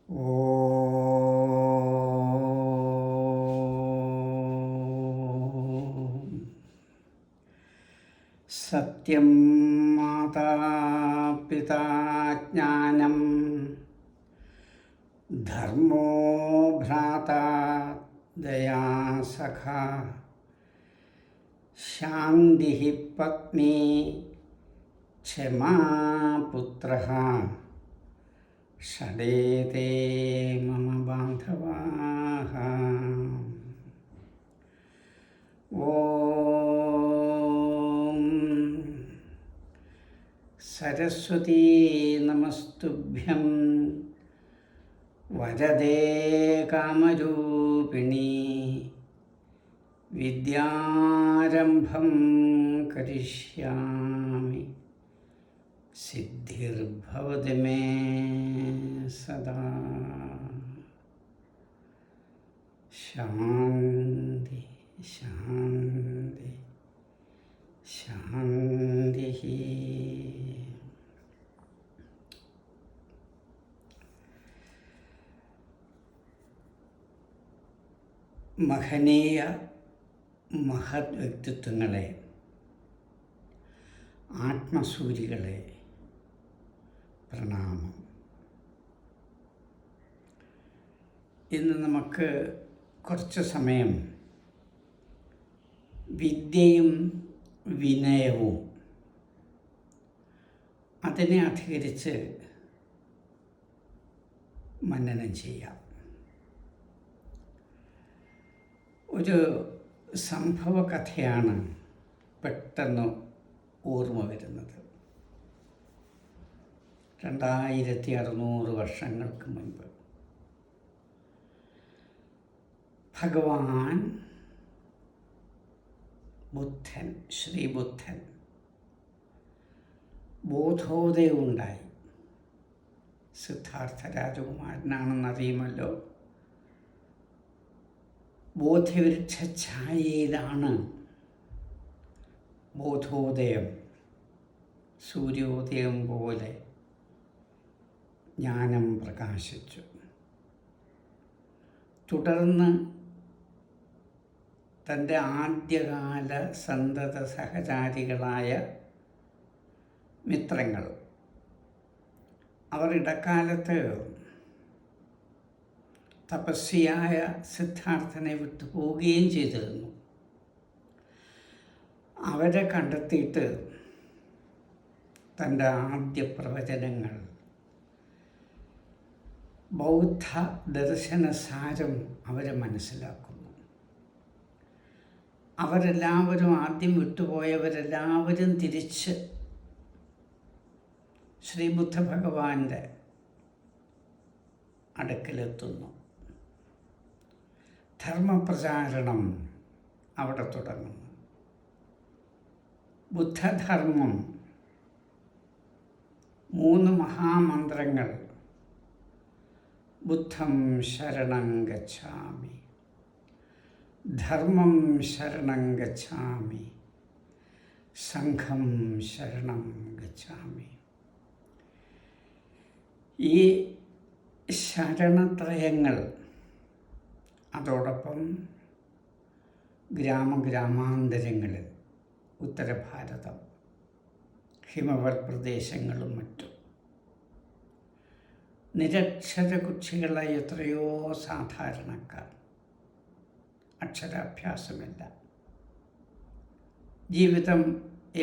സത്യം മാതാപിതാ ജ്ഞാനം ധർമ്മോ ഭ്രാതാ ദയാ സഖാ ശാന്തി പത്നി ക്ഷമാ പുത്രഃ ഷഡേതേ മമ ബാന്ധവാഃ. ഓം സരസ്വതീ നമസ്തുഭ്യം വരദേ കാമരൂപിണി വിദ്യാരംഭം കരിഷ്യാമി സിദ്ധിർഭവതി മേ സദാ. ശാന്തി ശാന്തി ശാന്തി. മഹനീയ മഹത് വ്യക്തിത്വങ്ങളെ, ആത്മസൂരികളെ പ്രണാമം. ഇന്ന് നമുക്ക് കുറച്ച് സമയം വിദ്യയും വിനയവും അതിനെ അധികരിച്ച് മനനം ചെയ്യാം. ഒരു സംഭവ കഥയാണ് പെട്ടെന്ന് ഓർമ്മ വരുന്നത്. 2600 വർഷങ്ങൾക്ക് മുൻപ് ഭഗവാൻ ബുദ്ധൻ, ശ്രീബുദ്ധൻ ബോധോദയമുണ്ടായി. സിദ്ധാർത്ഥ രാജകുമാരനാണെന്നറിയുമല്ലോ. ബോധവൃക്ഷ ഛായയിലാണ് ബോധോദയം. സൂര്യോദയം പോലെ ജ്ഞാനം പ്രകാശിച്ചു. തുടർന്ന് തൻ്റെ ആദ്യകാല സന്തത സഹചാരികളായ മിത്രങ്ങൾ അവർ ഇടക്കാലത്ത് തപസ്വിയായ സിദ്ധാർത്ഥനെ വിട്ടുപോവുകയും ചെയ്തിരുന്നു. അവരെ കണ്ടെത്തിയിട്ട് തൻ്റെ ആദ്യ പ്രവചനങ്ങൾ, ബൗദ്ധ ദർശനസാരം അവരെ മനസ്സിലാക്കുന്നു. അവരെല്ലാവരും, ആദ്യം വിട്ടുപോയവരെല്ലാവരും തിരിച്ച് ശ്രീബുദ്ധ ഭഗവാന്റെ അടുക്കലെത്തുന്നു. ധർമ്മപ്രചാരണം അവിടെ തുടങ്ങുന്നു. ബുദ്ധധർമ്മം 3 മഹാമന്ത്രങ്ങൾ: ബുദ്ധം ശരണം ഗച്ഛാമി, ധർമ്മം ശരണം ഗച്ഛാമി, സംഘം ശരണം ഗച്ഛാമി. ഈ ശരണത്രയങ്ങൾ അതോടൊപ്പം ഗ്രാമാന്തരങ്ങളിൽ, ഉത്തരഭാരതം, ഹിമവത് പ്രദേശങ്ങളും മറ്റും നിരക്ഷരകുക്ഷികളായ എത്രയോ സാധാരണക്കാർ, അക്ഷരാഭ്യാസമില്ല, ജീവിതം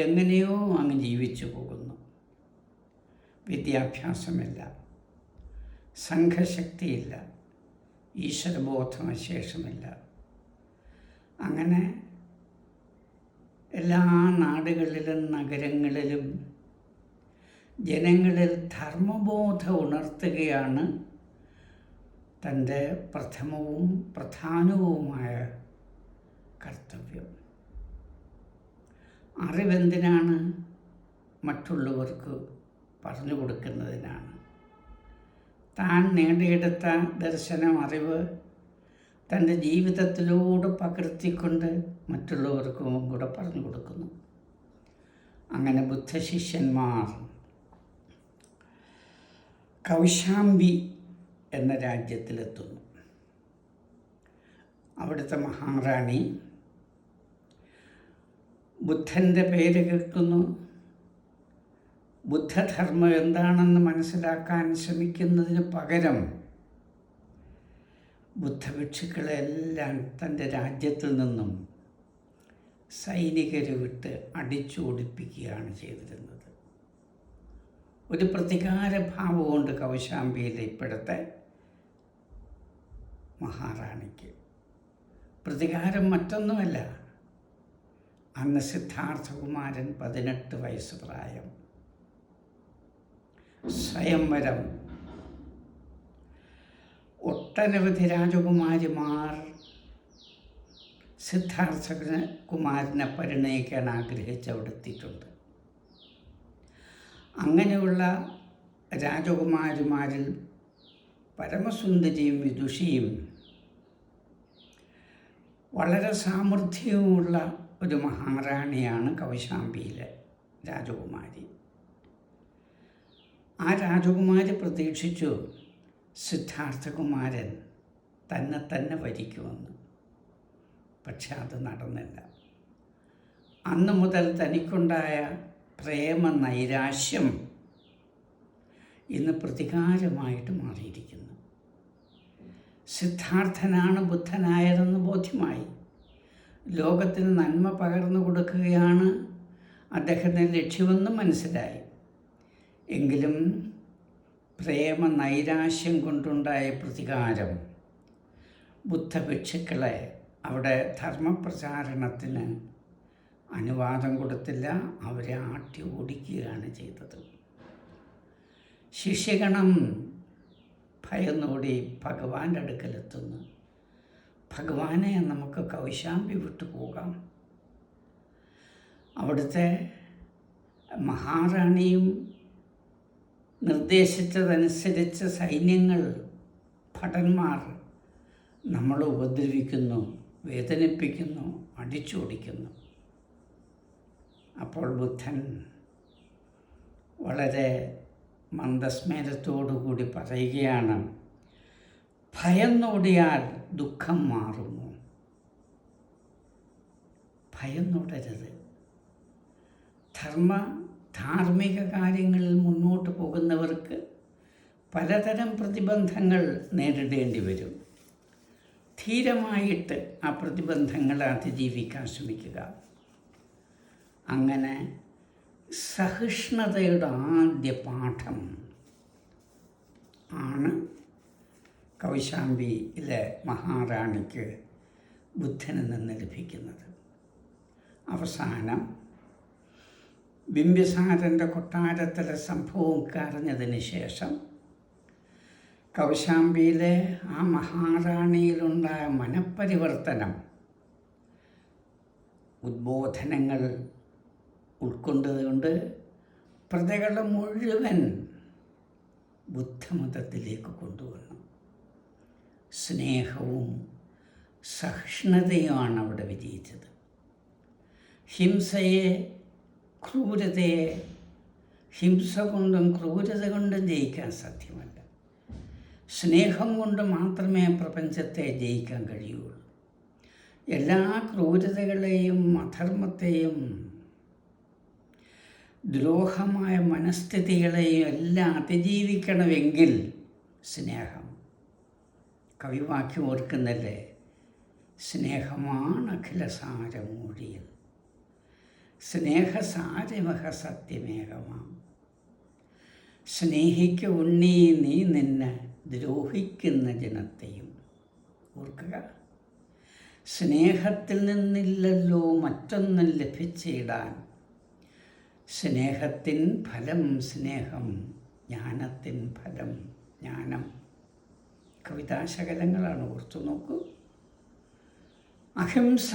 എങ്ങനെയോ അങ്ങ് ജീവിച്ചു പോകുന്നു. വിദ്യാഭ്യാസമില്ല, സംഘശക്തിയില്ല, ഈശ്വരബോധം ശേഷമില്ല. അങ്ങനെ എല്ലാ നാടുകളിലും നഗരങ്ങളിലും ജനങ്ങളിൽ ധർമ്മബോധം ഉണർത്തുകയാണ് തൻ്റെ പ്രഥമവും പ്രധാനവുമായ കർത്തവ്യം. അറിവെന്തിനാണ്? മറ്റുള്ളവർക്ക് പറഞ്ഞു കൊടുക്കുന്നതിനാണ്. താൻ നേടിയെടുത്ത ദർശനം, അറിവ് തൻ്റെ ജീവിതത്തിലൂടെ പകർത്തിക്കൊണ്ട് മറ്റുള്ളവർക്കും കൂടെ പറഞ്ഞു കൊടുക്കുന്നു. അങ്ങനെ ബുദ്ധശിഷ്യന്മാർ കൗശാംബി എന്ന രാജ്യത്തിലെത്തുന്നു. അവിടുത്തെ മഹാറാണി ബുദ്ധൻ്റെ പേര് കേൾക്കുന്നു. ബുദ്ധധർമ്മം എന്താണെന്ന് മനസ്സിലാക്കാൻ ശ്രമിക്കുന്നതിന് പകരം ബുദ്ധഭിക്ഷുക്കളെല്ലാം തൻ്റെ രാജ്യത്തിൽ നിന്നും സൈനികരെ വിട്ട് അടിച്ചോടിപ്പിക്കുകയാണ് ചെയ്തിരുന്നത്. ഒരു പ്രതികാരഭാവമുണ്ട് കൗശാംബിയിലെ ഇപ്പോഴത്തെ മഹാറാണിക്ക്. പ്രതികാരം മറ്റൊന്നുമല്ല, അന്ന് സിദ്ധാർത്ഥകുമാരൻ 18 വയസ്സ് പ്രായം, സ്വയംവരം, ഒട്ടനവധി രാജകുമാരിമാർ സിദ്ധാർത്ഥകുമാരനെ പരിണയിക്കാൻ ആഗ്രഹിച്ച് അവിടെ എത്തിയിട്ടുണ്ട്. അങ്ങനെയുള്ള രാജകുമാരിമാരിൽ പരമസുന്ദരിയും വിദുഷിയും വളരെ സാമർഥ്യവുമുള്ള ഒരു മഹാറാണിയാണ് കൗശാംബിയിലെ രാജകുമാരി. ആ രാജകുമാരി പ്രതീക്ഷിച്ചു സിദ്ധാർത്ഥകുമാരൻ തന്നെ വരിക്കുമെന്ന്. പക്ഷെ അത് നടന്നില്ല. അന്ന് മുതൽ തനിക്കുണ്ടായ പ്രേമ നൈരാശ്യം ഇന്ന് പ്രതികാരമായിട്ട് മാറിയിരിക്കുന്നു. സിദ്ധാർത്ഥനാണ് ബുദ്ധനായതെന്ന് ബോധ്യമായി. ലോകത്തിന് നന്മ പകർന്നു കൊടുക്കുകയാണ് അദ്ദേഹത്തിൻ്റെ ലക്ഷ്യമെന്ന് മനസ്സിലായി. എങ്കിലും പ്രേമ നൈരാശ്യം കൊണ്ടുണ്ടായ പ്രതികാരം ബുദ്ധഭിക്ഷുക്കളെ അവിടെ ധർമ്മപ്രചാരണത്തിന് അനുവാദം കൊടുത്തില്ല. അവരെ ആട്ടി ഓടിക്കുകയാണ് ചെയ്തത്. ശിഷ്യഗണം ഭയന്നോടി ഭഗവാന്റെ അടുക്കലെത്തുന്നു. ഭഗവാനെ, നമുക്ക് കൗശാംബി വിട്ടു പോകാം. അവിടുത്തെ മഹാറാണിയും നിർദ്ദേശിച്ചതനുസരിച്ച് സൈന്യങ്ങൾ, ഭടന്മാർ നമ്മളെ ഉപദ്രവിക്കുന്നു, വേദനിപ്പിക്കുന്നു, അടിച്ചോടിക്കുന്നു. അപ്പോൾ ബുദ്ധൻ വളരെ മന്ദസ്മേരത്തോടുകൂടി പറയുകയാണ്, ഭയന്നോടിയാൽ ദുഃഖം മാറുമോ? ഭയന്നോടരുത്. ധാർമ്മിക കാര്യങ്ങളിൽ മുന്നോട്ട് പോകുന്നവർക്ക് പലതരം പ്രതിബന്ധങ്ങൾ നേരിടേണ്ടി വരും. ധീരമായിട്ട് ആ പ്രതിബന്ധങ്ങളെ അതിജീവിക്കാൻ ശ്രമിക്കുക. അങ്ങനെ സഹിഷ്ണുതയുടെ ആദ്യ പാഠം ആണ് കൗശാംബിയിലെ മഹാറാണിക്ക് ബുദ്ധനിൽ നിന്ന് ലഭിക്കുന്നത്. അവസാനം ബിംബിസാരൻ്റെ കൊട്ടാരത്തിലെ സംഭവമൊക്കെ അറിഞ്ഞതിന് ശേഷം കൗശാംബിയിലെ ആ മഹാറാണിയിലുണ്ടായ മനഃപരിവർത്തനം, ഉദ്ബോധനങ്ങൾ ഉൾക്കൊണ്ടതുകൊണ്ട് പ്രജകളെ മുഴുവൻ ബുദ്ധമതത്തിലേക്ക് കൊണ്ടുവന്നു. സ്നേഹവും സഹിഷ്ണുതയുമാണ് അവിടെ വിജയിച്ചത്. ഹിംസയെ, ക്രൂരതയെ, ഹിംസ കൊണ്ടും ക്രൂരത കൊണ്ടും ജയിക്കാൻ സാധ്യമല്ല. സ്നേഹം കൊണ്ട് മാത്രമേ പ്രപഞ്ചത്തെ ജയിക്കാൻ കഴിയുള്ളൂ. എല്ലാ ക്രൂരതകളെയും അധർമ്മത്തെയും ദ്രോഹമായ മനസ്ഥിതികളെയും എല്ലാം അതിജീവിക്കണമെങ്കിൽ സ്നേഹം. കവിവാക്യം ഓർക്കുന്നല്ലേ, സ്നേഹമാണ് അഖിലസാരമൂഴിയിൽ, സ്നേഹസാരമഹ സത്യമേകമാം. സ്നേഹിക്ക ഉണ്ണീ നീ നിന്നെ ദ്രോഹിക്കുന്ന ജനത്തെയും. ഓർക്കുക, സ്നേഹത്തിൽ നിന്നില്ലല്ലോ മറ്റൊന്നും ലഭിച്ചിടാൻ. സ്നേഹത്തിൻ ഫലം സ്നേഹം, ജ്ഞാനത്തിൻ ഫലം ജ്ഞാനം. കവിതാശകലങ്ങളാണ്, ഓർത്തു നോക്കൂ. അഹിംസ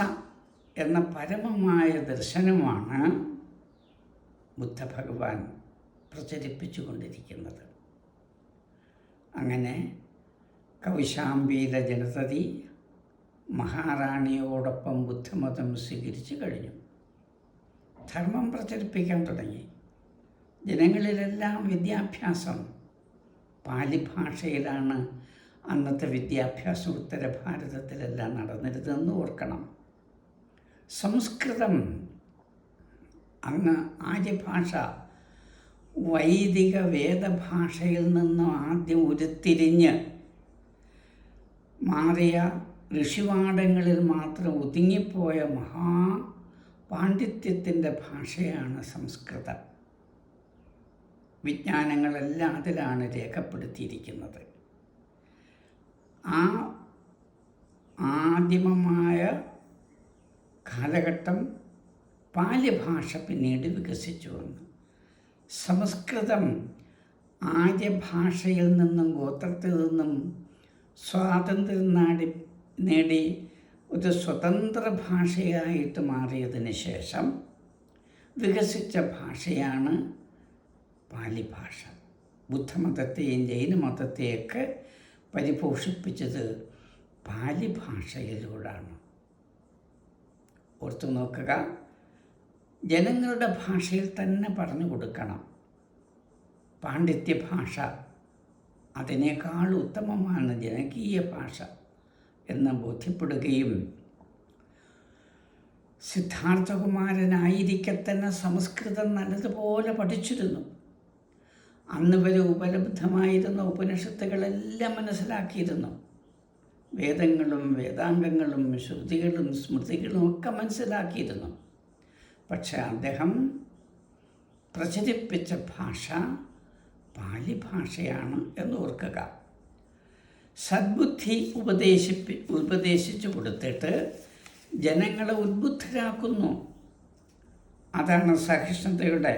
എന്ന പരമമായ ദർശനമാണ് ബുദ്ധഭഗവാൻ പ്രചരിപ്പിച്ചു കൊണ്ടിരിക്കുന്നത്. അങ്ങനെ കൗശാംബിയിലെ ജനതതി മഹാറാണിയോടൊപ്പം ബുദ്ധമതം സ്വീകരിച്ചു കഴിഞ്ഞു. ധർമ്മം പ്രചരിപ്പിക്കാൻ തുടങ്ങി. ജനങ്ങളിലെല്ലാം വിദ്യാഭ്യാസം, പാലി ഭാഷയിലാണ് അന്നത്തെ വിദ്യാഭ്യാസം ഉത്തര ഭാരതത്തിലെല്ലാം നടന്നിരുന്നതെന്ന് ഓർക്കണം. സംസ്കൃതം അങ്ങ് ആര്യഭാഷ വൈദിക വേദഭാഷയിൽ നിന്നും ആദ്യം ഉരുത്തിരിഞ്ഞ് മാറിയ ഋഷിവാടങ്ങളിൽ മാത്രം ഒതുങ്ങിപ്പോയ പാണ്ഡിത്യത്തിൻ്റെ ഭാഷയാണ് സംസ്കൃതം. വിജ്ഞാനങ്ങളെല്ലാം അതിലാണ് രേഖപ്പെടുത്തിയിരിക്കുന്നത്. ആ ആദിമമായ കാലഘട്ടം പാലിഭാഷ പിന്നീട് വികസിച്ചു വന്നു. സംസ്കൃതം ആര്യഭാഷയിൽ നിന്നും ഗോത്രത്തിൽ നിന്നും സ്വാതന്ത്ര്യം നേടി ഒരു സ്വതന്ത്ര ഭാഷയായിട്ട് മാറിയതിന് ശേഷം വികസിച്ച ഭാഷയാണ് പാലി ഭാഷ. ബുദ്ധമതത്തെയും ജൈനമതത്തെയൊക്കെ പരിപോഷിപ്പിച്ചത് പാലി ഭാഷയിലൂടെയാണ്. ഓർത്തു നോക്കുക, ജനങ്ങളുടെ ഭാഷയിൽ തന്നെ പറഞ്ഞു കൊടുക്കണം. പാണ്ഡിത്യ ഭാഷ അതിനേക്കാൾ ഉത്തമമാണ് ജനകീയ ഭാഷ എന്ന് ബോധ്യപ്പെടുകയും സിദ്ധാർത്ഥകുമാരനായിരിക്കെ തന്നെ സംസ്കൃതം നല്ലതുപോലെ പഠിച്ചിരുന്നു. അന്ന് വരെ ഉപലബ്ധമായിരുന്ന ഉപനിഷത്തുകളെല്ലാം മനസ്സിലാക്കിയിരുന്നു. വേദങ്ങളും വേദാംഗങ്ങളും ശ്രുതികളും സ്മൃതികളും ഒക്കെ മനസ്സിലാക്കിയിരുന്നു. പക്ഷെ അദ്ദേഹം പ്രചരിപ്പിച്ച ഭാഷ പാലി ഭാഷയാണ് എന്ന് ഓർക്കുക. സദ്ബുദ്ധി ഉപദേശിച്ചു കൊടുത്തിട്ട് ജനങ്ങളെ ഉദ്ബുദ്ധരാക്കുന്നു. അതാണ് സഹിഷ്ണുതയുടെ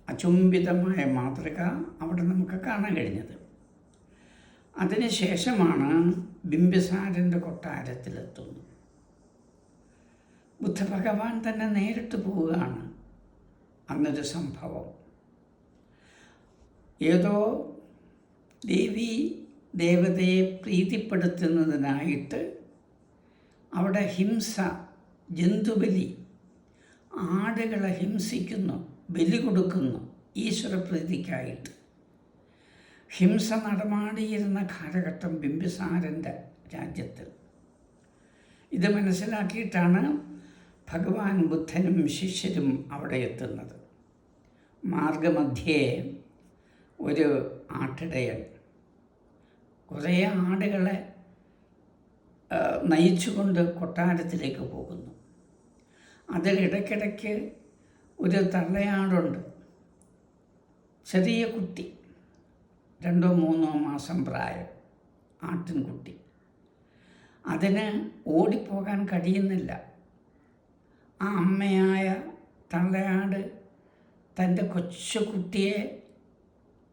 അചുംബിതമായ മാതൃക അവിടെ നമുക്ക് കാണാൻ കഴിഞ്ഞത്. അതിനുശേഷമാണ് ബിംബിസാരൻ്റെ കൊട്ടാരത്തിലെത്തുന്നത്. ബുദ്ധഭഗവാൻ തന്നെ നേരിട്ട് പോവുകയാണ്. അന്നൊരു സംഭവം, ഏതോ ദേവതയെ പ്രീതിപ്പെടുത്തുന്നതിനായിട്ട് അവിടെ ഹിംസ, ജന്തുബലി, ആടുകളെ ഹിംസിക്കുന്നു, ബലി കൊടുക്കുന്നു ഈശ്വരപ്രീതിക്കായിട്ട്. ഹിംസ നടമാടിയിരുന്ന കാലഘട്ടം ബിംബിസാരൻ്റെ രാജ്യത്തിൽ. ഇത് മനസ്സിലാക്കിയിട്ടാണ് ഭഗവാൻ ബുദ്ധനും ശിഷ്യരും അവിടെ എത്തുന്നത്. മാർഗമധ്യേ ഒരു ആട്ടിടയൻ കുറേ ആടുകളെ നയിച്ചുകൊണ്ട് കൊട്ടാരത്തിലേക്ക് പോകുന്നു. അതിലിടയ്ക്കിടയ്ക്ക് ഒരു തള്ളയാടുണ്ട്, ചെറിയ കുട്ടി, 2-3 മാസം പ്രായം ആട്ടിൻകുട്ടി. അതിന് ഓടിപ്പോകാൻ കഴിയുന്നില്ല. ആ അമ്മയായ തള്ളയാട് തൻ്റെ കൊച്ചുകുട്ടിയെ,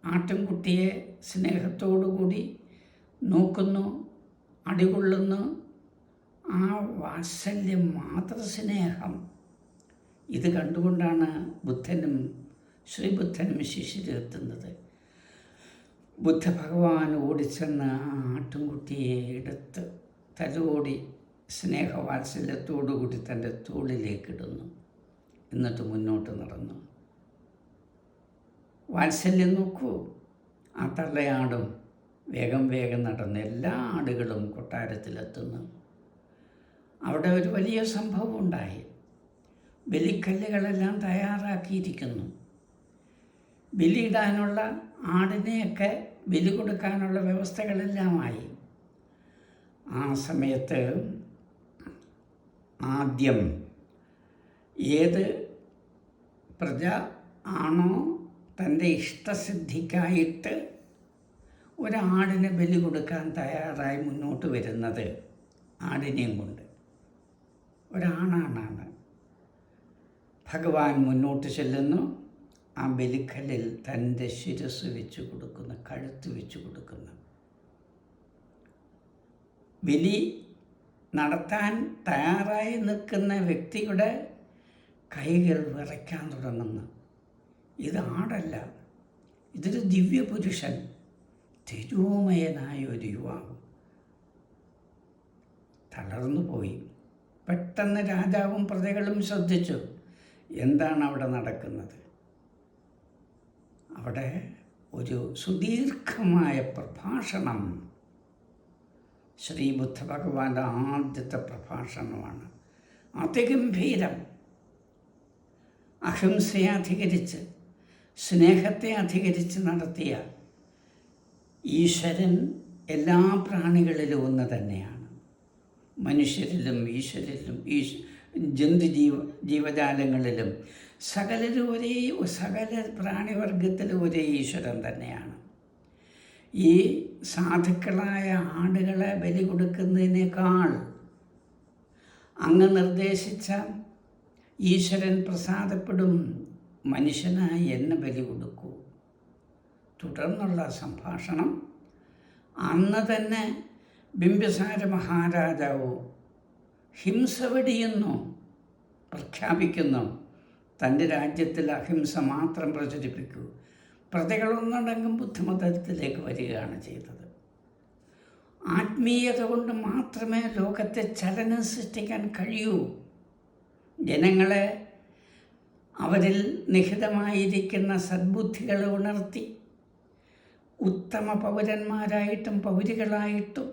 ആട്ടിൻകുട്ടിയെ സ്നേഹത്തോടുകൂടി നോക്കുന്നു, അടികൊള്ളുന്നു. ആ വാത്സല്യം, മാതൃസ്നേഹം ഇത് കണ്ടുകൊണ്ടാണ് ശ്രീബുദ്ധനും ശിഷ്യരെത്തുന്നത്. ബുദ്ധഭഗവാൻ ഓടിച്ചെന്ന് ആ ആട്ടിൻകുട്ടിയെ എടുത്ത് തലോടി സ്നേഹവാത്സല്യത്തോടുകൂടി തൻ്റെ തോളിലേക്കിടുന്നു. എന്നിട്ട് മുന്നോട്ട് നടന്നു. വാത്സല്യം നോക്കൂ, ആ തള്ളയാടും വേഗം നടന്ന് എല്ലാ ആടുകളും കൊട്ടാരത്തിലെത്തുന്നു. അവിടെ ഒരു വലിയ സംഭവം ഉണ്ടായി. ബലിക്കല്ലുകളെല്ലാം തയ്യാറാക്കിയിരിക്കുന്നു. ബലിയിടാനുള്ള ആടിനെയൊക്കെ ബലി കൊടുക്കാനുള്ള വ്യവസ്ഥകളെല്ലാമായി. ആ സമയത്ത് ആദ്യം ഏത് പ്രജ ആണോ തൻ്റെ ഇഷ്ടസിദ്ധിക്കായിട്ട് ഒരാടിനെ ബലി കൊടുക്കാൻ തയ്യാറായി മുന്നോട്ട് വരുന്നത്, ആടിനെയും കൊണ്ട് ഒരാണാണ്. ഭഗവാൻ മുന്നോട്ട് ചെല്ലുന്നു. ആ ബലിക്കല്ലിൽ തൻ്റെ ശിരസ് വെച്ച് കൊടുക്കുന്ന, കഴുത്ത് വെച്ച് കൊടുക്കുന്ന, ബലി നടത്താൻ തയ്യാറായി നിൽക്കുന്ന വ്യക്തിയുടെ കൈകൾ വിറയ്ക്കാൻ തുടങ്ങുന്നു. ഇത് ആടല്ല, ഇതൊരു ദിവ്യപുരുഷൻ, തേജോമയനായ ഒരു യുവാവ്. തളർന്നുപോയി. പെട്ടെന്ന് രാജാവും പ്രജകളും ശ്രദ്ധിച്ചു, എന്താണ് അവിടെ നടക്കുന്നത്. അവിടെ ഒരു സുദീർഘമായ പ്രഭാഷണം ശ്രീ ബുദ്ധ ഭഗവാന്റെ ആദ്യത്തെ പ്രഭാഷണമാണ്. അതിഗംഭീരം. അഹിംസയെ അധികരിച്ച്, സ്നേഹത്തെ അധികരിച്ച് നടത്തിയ ഈശ്വരൻ എല്ലാ പ്രാണികളിലും ഒന്ന് തന്നെയാണ്. മനുഷ്യരിലും ഈശ്വരിലും ജീവജാലങ്ങളിലും സകല പ്രാണിവർഗത്തിലും ഒരേ ഈശ്വരൻ തന്നെയാണ്. ഈ സാധുക്കളായ ആടുകളെ ബലി കൊടുക്കുന്നതിനേക്കാൾ അങ്ങ് നിർദ്ദേശിച്ച ഈശ്വരൻ പ്രസാദപ്പെടും, മനുഷ്യനായി എന്നെ ബലി കൊടുക്കൂ. തുടർന്നുള്ള സംഭാഷണം അന്ന് തന്നെ ബിംബിസാര മഹാരാജാവ് ഹിംസ വെടിയുന്നു, പ്രഖ്യാപിക്കുന്നു. തൻ്റെ രാജ്യത്തിൽ അഹിംസ മാത്രം പ്രചരിപ്പിക്കൂ. പ്രജകളൊന്നടങ്കം ബുദ്ധമതത്തിലേക്ക് വരികയാണ് ചെയ്തത്. ആത്മീയത കൊണ്ട് മാത്രമേ ലോകത്തെ ചലനം സൃഷ്ടിക്കാൻ കഴിയൂ. ജനങ്ങളെ അവരിൽ നിഹിതമായിരിക്കുന്ന സദ്ബുദ്ധികളെ ഉണർത്തി ഉത്തമ പൗരന്മാരായിട്ടും പൗരികളായിട്ടും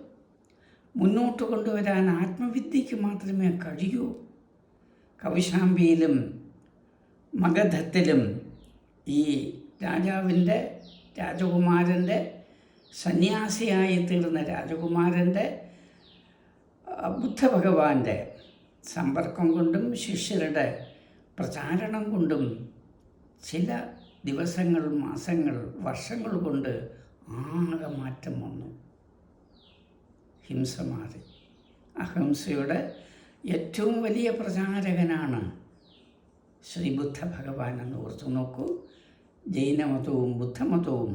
മുന്നോട്ട് കൊണ്ടുവരാൻ ആത്മവിദ്യയ്ക്ക് മാത്രമേ കഴിയൂ. കൗശാംബിയിലും മഗധത്തിലും ഈ രാജകുമാരൻ്റെ സന്യാസിയായി തീർന്ന രാജകുമാരൻ്റെ ബുദ്ധഭഗവാന്റെ സമ്പർക്കം കൊണ്ടും ശിഷ്യരുടെ പ്രചാരണം കൊണ്ടും ചില ദിവസങ്ങൾ, മാസങ്ങൾ, വർഷങ്ങൾ കൊണ്ട് ആകെ മാറ്റം വന്നു. ഹിംസ മാറി. അഹിംസയുടെ ഏറ്റവും വലിയ പ്രചാരകനാണ് ശ്രീ ബുദ്ധ ഭഗവാൻ എന്ന് ഓർത്തു നോക്കൂ. ജൈനമതവും ബുദ്ധമതവും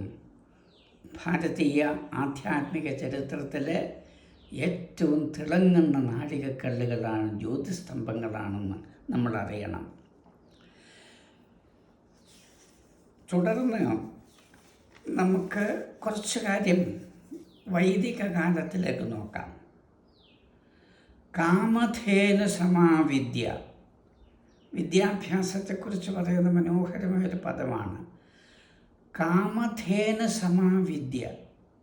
ഭാരതീയ ആധ്യാത്മിക ചരിത്രത്തിലെ ഏറ്റവും തിളങ്ങുന്ന നാഴികക്കല്ലുകളാണ്, ജ്യോതിസ്തംഭങ്ങളാണെന്ന് നമ്മൾ അറിയണം. തുടർന്ന് നമുക്ക് കുറച്ച് കാര്യം വൈദിക കാലത്തിലേക്ക് നോക്കാം. കാമധേനു സമാവിദ്യ, വിദ്യാഭ്യാസത്തെക്കുറിച്ച് പറയുന്ന മനോഹരമായൊരു പദമാണ്. കാമധേനു സമാവിദ്യ,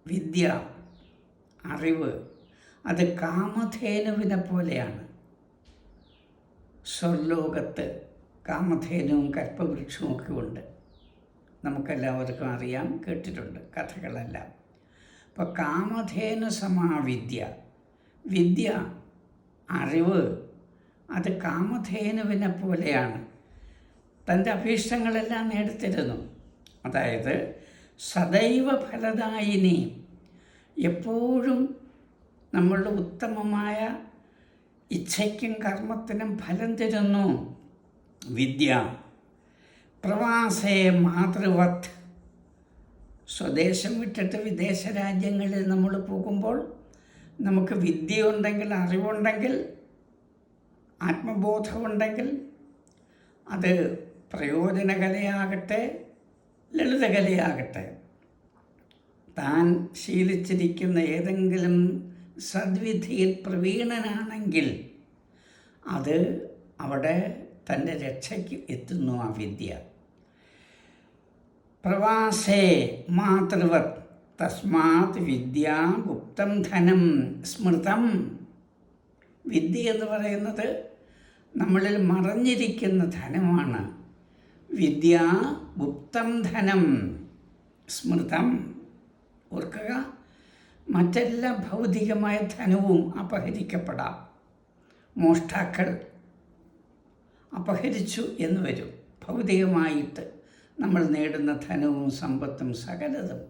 വിദ്യ, അറിവ്, അത് കാമധേനുവിനെ പോലെയാണ്. സ്വർലോകത്ത് കാമധേനുവും കൽപ്പവൃക്ഷവും ഒക്കെ ഉണ്ട്. നമുക്കെല്ലാവർക്കും അറിയാം, കേട്ടിട്ടുണ്ട് കഥകളെല്ലാം. അപ്പോൾ കാമധേനു സമാവിദ്യ, വിദ്യ, അറിവ്, അത് കാമധേനുവിനെ പോലെയാണ്. തൻ്റെ അഭീഷ്ടങ്ങളെല്ലാം നേടിത്തരുന്നു. അതായത് സദൈവ ഫലദായിനി, എപ്പോഴും നമ്മളുടെ ഉത്തമമായ ഇച്ഛയ്ക്കും കർമ്മത്തിനും ഫലം തരുന്നു വിദ്യ. പ്രവാസേ മാതൃവത്, സ്വദേശം വിട്ടിട്ട് വിദേശ രാജ്യങ്ങളിൽ നമ്മൾ പോകുമ്പോൾ നമുക്ക് വിദ്യയുണ്ടെങ്കിൽ, അറിവുണ്ടെങ്കിൽ, ആത്മബോധമുണ്ടെങ്കിൽ, അത് പ്രയോജനകലയാകട്ടെ ലളിതകലയാകട്ടെ, താൻ ശീലിച്ചിരിക്കുന്ന ഏതെങ്കിലും സദ്വിധിയിൽ പ്രവീണനാണെങ്കിൽ അത് അവിടെ തൻ്റെ രക്ഷയ്ക്ക് എത്തുന്നു ആ വിദ്യ. പ്രവാസേ മാതൃവത് തസ്മാത് വിദ്യ ഗുപ്തം ധനം സ്മൃതം. വിദ്യ എന്ന് പറയുന്നത് നമ്മളിൽ മറഞ്ഞിരിക്കുന്ന ധനമാണ്. വിദ്യ ഗുപ്തം ധനം സ്മൃതം. ഓർക്കുക, മറ്റെല്ലാ ഭൗതികമായ ധനവും അപഹരിക്കപ്പെടാം. മോഷ്ടാക്കൾ അപഹരിച്ചു എന്ന് വരും. ഭൗതികമായിട്ട് നമ്മൾ നേടുന്ന ധനവും സമ്പത്തും സകലതും.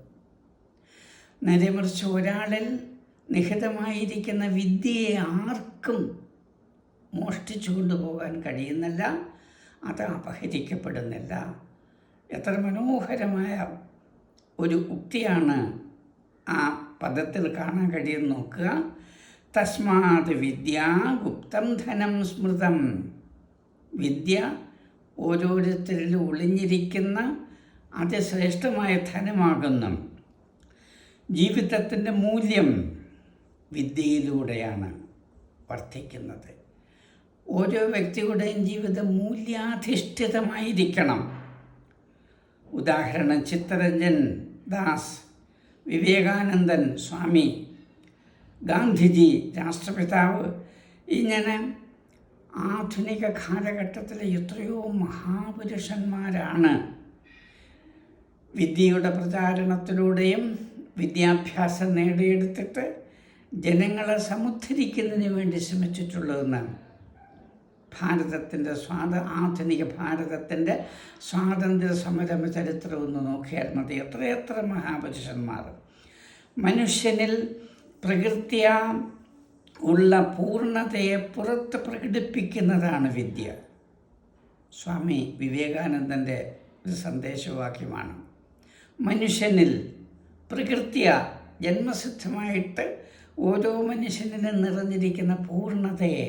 നേരെമറിച്ച് ഒരാളിൽ നിഹിതമായിരിക്കുന്ന വിദ്യയെ ആർക്കും മോഷ്ടിച്ചു കൊണ്ടുപോകാൻ കഴിയുന്നില്ല, അത് അപഹരിക്കപ്പെടുന്നില്ല. എത്ര മനോഹരമായ ഒരു ഉക്തിയാണ് ആ പദത്തിൽ കാണാൻ കഴിയുന്ന നോക്കുക. തസ്മാത് വിദ്യ ഗുപ്തം ധനം സ്മൃതം. വിദ്യ ഓരോരുത്തരിലും ഒളിഞ്ഞിരിക്കുന്ന അതിശ്രേഷ്ഠമായ ധനമാകുന്നു. ജീവിതത്തിൻ്റെ മൂല്യം വിദ്യയിലൂടെയാണ് വർദ്ധിക്കുന്നത്. ഓരോ വ്യക്തിയുടെയും ജീവിതം മൂല്യാധിഷ്ഠിതമായിരിക്കണം. ഉദാഹരണം, ചിത്തരഞ്ജൻ ദാസ്, വിവേകാനന്ദൻ സ്വാമി, ഗാന്ധിജി രാഷ്ട്രപിതാവ്, ഇങ്ങനെ ആധുനിക കാലഘട്ടത്തിലെ എത്രയോ മഹാപുരുഷന്മാരാണ് വിദ്യയുടെ പ്രചാരണത്തിലൂടെയും വിദ്യാഭ്യാസം നേടിയെടുത്തിട്ട് ജനങ്ങളെ സമുദ്ധരിക്കുന്നതിന് വേണ്ടി ശ്രമിച്ചിട്ടുള്ളതെന്നാണ്. ആധുനിക ഭാരതത്തിൻ്റെ സ്വാതന്ത്ര്യ സമര ചരിത്രം ഒന്ന് നോക്കിയാൽ മതി. എത്രയെത്ര മഹാപുരുഷന്മാർ. മനുഷ്യനിൽ പ്രകൃത്യാ ഉള്ള പൂർണ്ണതയെ പുറത്ത് പ്രകടിപ്പിക്കുന്നതാണ് വിദ്യ. സ്വാമി വിവേകാനന്ദൻ്റെ ഒരു സന്ദേശവാക്യമാണ്. മനുഷ്യനിൽ പ്രകൃത്യ ജന്മസിദ്ധമായിട്ട് ഓരോ മനുഷ്യനിലും നിറഞ്ഞിരിക്കുന്ന പൂർണ്ണതയെ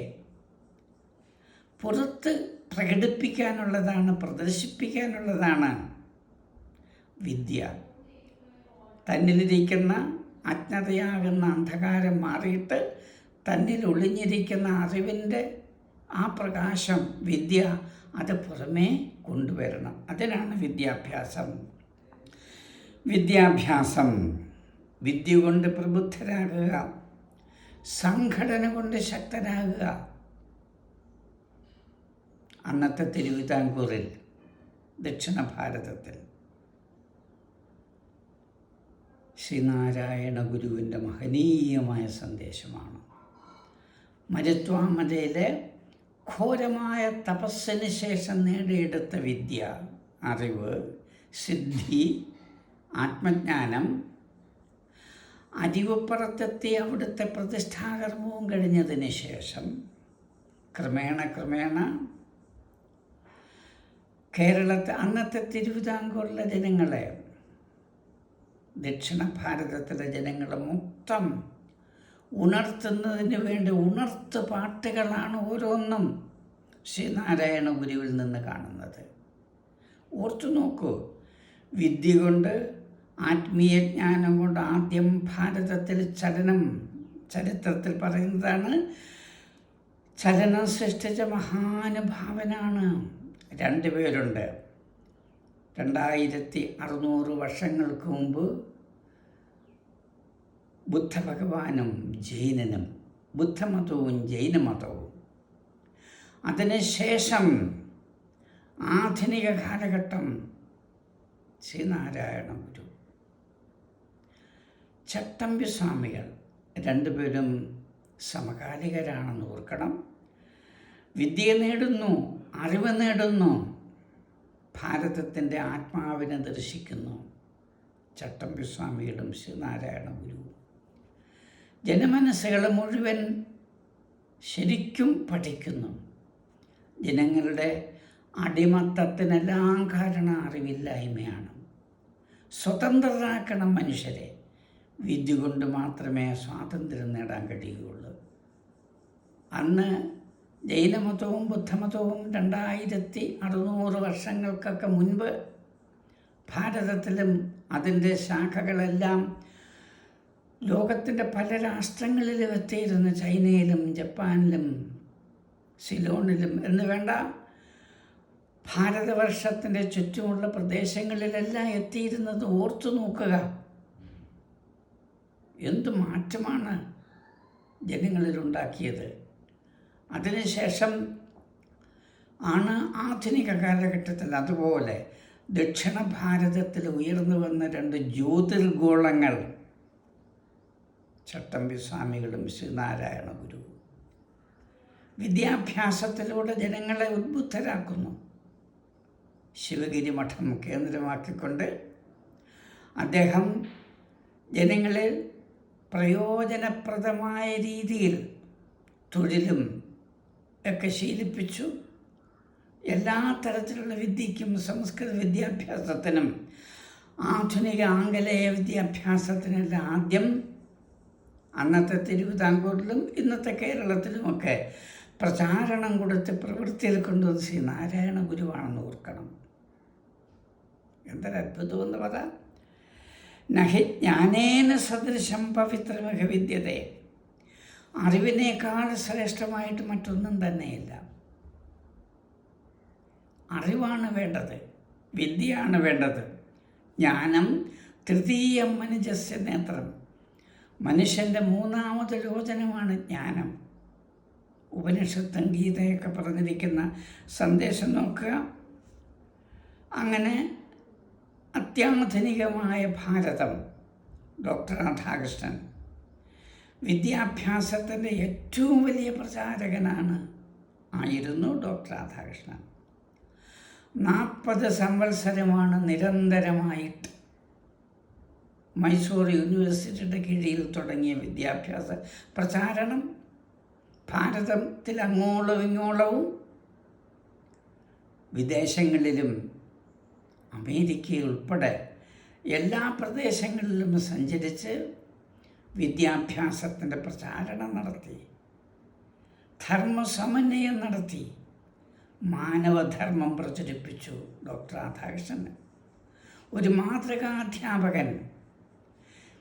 പുറത്ത് പ്രകടിപ്പിക്കാനുള്ളതാണ്, പ്രദർശിപ്പിക്കാനുള്ളതാണ് വിദ്യ. തന്നിലിരിക്കുന്ന അജ്ഞതയാകുന്ന അന്ധകാരം മാറിയിട്ട് തന്നിൽ ഒളിഞ്ഞിരിക്കുന്ന അറിവിൻ്റെ ആ പ്രകാശം വിദ്യ അത് പുറമേ കൊണ്ടുവരണം. അതിനാണ് വിദ്യാഭ്യാസം. വിദ്യ കൊണ്ട് പ്രബുദ്ധരാകുക, സംഘടന കൊണ്ട് ശക്തരാകുക. അന്നത്തെ തിരുവിതാംകൂറിൽ, ദക്ഷിണ ഭാരതത്തിൽ ശ്രീനാരായണ ഗുരുവിൻ്റെ മഹനീയമായ സന്ദേശമാണ്. മരുത്വാമലയിലെ ഘോരമായ തപസ്സിന് ശേഷം നേടിയെടുത്ത വിദ്യ, അറിവ്, സിദ്ധി, ആത്മജ്ഞാനം, അരിവുപ്പുറത്തെത്തി അവിടുത്തെ പ്രതിഷ്ഠാകർമ്മവും കഴിഞ്ഞതിന് ശേഷം ക്രമേണ കേരളത്തെ, അന്നത്തെ തിരുവിതാംകൂറിലെ ജനങ്ങളെ, ദക്ഷിണ ഭാരതത്തിലെ ജനങ്ങളെ മൊത്തം ഉണർത്തുന്നതിന് വേണ്ടി ഉണർത്ത് പാട്ടുകളാണ് ഓരോന്നും ശ്രീനാരായണ ഗുരുവിൽ നിന്ന് കാണുന്നത്. ഓർത്തു നോക്കൂ, വിദ്യ കൊണ്ട്, ആത്മീയ ജ്ഞാനം കൊണ്ട് ആദ്യം ഭാരതത്തിൽ ചരിത്രത്തിൽ പറയുന്നതാണ്, ചലനം സൃഷ്ടിച്ച മഹാനുഭാവനാണ്. 2 പേരുണ്ട്. 2600 വർഷങ്ങൾക്ക് മുമ്പ് ബുദ്ധഭഗവാനും ജൈനനും, ബുദ്ധമതവും ജൈനമതവും. അതിനുശേഷം ആധുനിക കാലഘട്ടം ശ്രീനാരായണ ഗുരു, ചട്ടമ്പി സ്വാമികൾ. 2 പേരും സമകാലികരാണെന്ന് ഓർക്കണം. വിദ്യ നേടുന്നു, അറിവ് നേടുന്നു, ഭാരതത്തിൻ്റെ ആത്മാവിനെ ദർശിക്കുന്നു. ചട്ടമ്പി സ്വാമികളും ശ്രീനാരായണ ഗുരുവും ജനമനസ്സുകളെ മുഴുവൻ ശരിക്കും പഠിക്കുന്നു. ജനങ്ങളുടെ അടിമത്തത്തിനെല്ലാം കാരണം അറിവില്ലായ്മയാണ്. സ്വതന്ത്രരാക്കണം മനുഷ്യരെ. വിദ്യ കൊണ്ട് മാത്രമേ സ്വാതന്ത്ര്യം നേടാൻ കഴിയുകയുള്ളൂ. അന്ന് ജൈനമതവും ബുദ്ധമതവും 2600 വർഷങ്ങൾക്കൊക്കെ മുൻപ് ഭാരതത്തിലും അതിൻ്റെ ശാഖകളെല്ലാം ലോകത്തിൻ്റെ പല രാഷ്ട്രങ്ങളിലും എത്തിയിരുന്നു. ചൈനയിലും ജപ്പാനിലും സിലോണിലും എന്ന് വേണ്ട, ഭാരതവർഷത്തിൻ്റെ ചുറ്റുമുള്ള പ്രദേശങ്ങളിലെല്ലാം എത്തിയിരുന്നത് ഓർത്തു നോക്കുക. എന്ത് മാറ്റമാണ് ജനങ്ങളിലുണ്ടാക്കിയത്. അതിനുശേഷം ആണ് ആധുനിക കാലഘട്ടത്തിൽ അതുപോലെ ദക്ഷിണ ഭാരതത്തിൽ ഉയർന്നു വന്ന 2 ജ്യോതിർഗോളങ്ങൾ ചട്ടമ്പി സ്വാമികളും ശ്രീനാരായണ ഗുരുവും. വിദ്യാഭ്യാസത്തിലൂടെ ജനങ്ങളെ ഉദ്ബുദ്ധരാക്കുന്നു. ശിവഗിരി മഠം കേന്ദ്രമാക്കിക്കൊണ്ട് അദ്ദേഹം ജനങ്ങളെ പ്രയോജനപ്രദമായ രീതിയിൽ തൊഴിലും ഒക്കെ ശീലിപ്പിച്ചു. എല്ലാ തരത്തിലുള്ള വിദ്യയ്ക്കും, സംസ്കൃത വിദ്യാഭ്യാസത്തിനും ആധുനിക ആംഗലേയ വിദ്യാഭ്യാസത്തിനെല്ലാം ആദ്യം അന്നത്തെ തിരുവിതാംകൂറിലും ഇന്നത്തെ കേരളത്തിലുമൊക്കെ പ്രചാരണം കൊടുത്ത് പ്രവൃത്തിയിൽ കൊണ്ടുവന്ന് ശ്രീനാരായണ ഗുരുവാണെന്ന് ഓർക്കണം. എന്തൊരത്ഭുതമെന്ന് പറ. നഹി ജ്ഞാനേന സദൃശം പവിത്രമിഹ വിദ്യതേ. അറിവിനേക്കാൾ ശ്രേഷ്ഠമായിട്ട് മറ്റൊന്നും തന്നെയില്ല. അറിവാണ് വേണ്ടത്, വിദ്യയാണ് വേണ്ടത്. ജ്ഞാനം തൃതീയം മനുജസ്യ നേത്രം. മനുഷ്യൻ്റെ മൂന്നാമത് ലോചനമാണ് ജ്ഞാനം. ഉപനിഷത്തും ഗീതയൊക്കെ പറഞ്ഞിരിക്കുന്ന സന്ദേശം നോക്കുക. അങ്ങനെ അത്യാധുനികമായ ഭാരതം. ഡോക്ടർ രാധാകൃഷ്ണൻ വിദ്യാഭ്യാസത്തിൻ്റെ ഏറ്റവും വലിയ ആയിരുന്നു ഡോക്ടർ രാധാകൃഷ്ണൻ. 40 സംവത്സരമാണ് നിരന്തരമായിട്ട് മൈസൂർ യൂണിവേഴ്സിറ്റിയുടെ കീഴിൽ തുടങ്ങിയ വിദ്യാഭ്യാസ പ്രചാരണം ഭാരതത്തിൽ അങ്ങോളവും ഇങ്ങോളവും വിദേശങ്ങളിലും അമേരിക്കയിൽ ഉൾപ്പെടെ എല്ലാ പ്രദേശങ്ങളിലും സഞ്ചരിച്ച് വിദ്യാഭ്യാസത്തിൻ്റെ പ്രചാരണം നടത്തി, ധർമ്മസമന്വയം നടത്തി, മാനവധർമ്മം പ്രചരിപ്പിച്ചു. ഡോക്ടർ രാധാകൃഷ്ണൻ ഒരു മാതൃകാധ്യാപകൻ.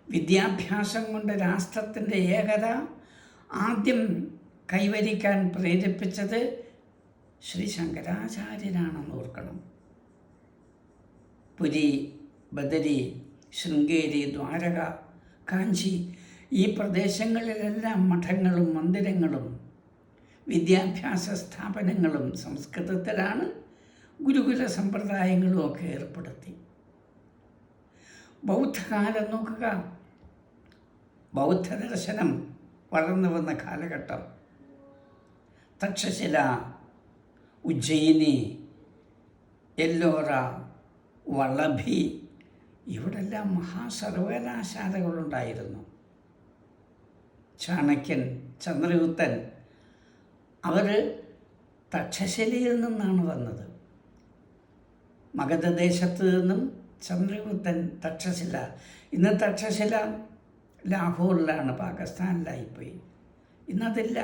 വിദ്യാഭ്യാസം കൊണ്ട് രാഷ്ട്രത്തിൻ്റെ ഏകത ആദ്യം കൈവരിക്കാൻ പ്രേരിപ്പിച്ചത് ശ്രീ ശങ്കരാചാര്യനാണെന്ന് ഓർക്കണം. പുരി, ബദരി, ശൃംഗേരി, ദ്വാരക, കാഞ്ചി ഈ പ്രദേശങ്ങളിലെല്ലാം മഠങ്ങളും മന്ദിരങ്ങളും വിദ്യാഭ്യാസ സ്ഥാപനങ്ങളും സംസ്കൃതത്തിലാണ്. ഗുരുകുല സമ്പ്രദായങ്ങളും ഒക്കെ ഏർപ്പെടുത്തി. ബൗദ്ധകാലം നോക്കുക. ബൗദ്ധദർശനം വളർന്നു വന്ന കാലഘട്ടം. തക്ഷശില, ഉജ്ജയിനി, എല്ലോറ, വളഭി ഇവിടെല്ലാം മഹാസർവകലാശാലകളുണ്ടായിരുന്നു. ചാണക്യൻ, ചന്ദ്രഗുപ്തൻ അവർ തക്ഷശിലയിൽ നിന്നാണ് വന്നത്. മഗധദേശത്ത് നിന്നും ചന്ദ്രഗുപ്തൻ തക്ഷശില. ഇന്ന് തക്ഷശില ലാഹോറിലാണ്, പാകിസ്ഥാനിലായിപ്പോയി. ഇന്നതില്ല.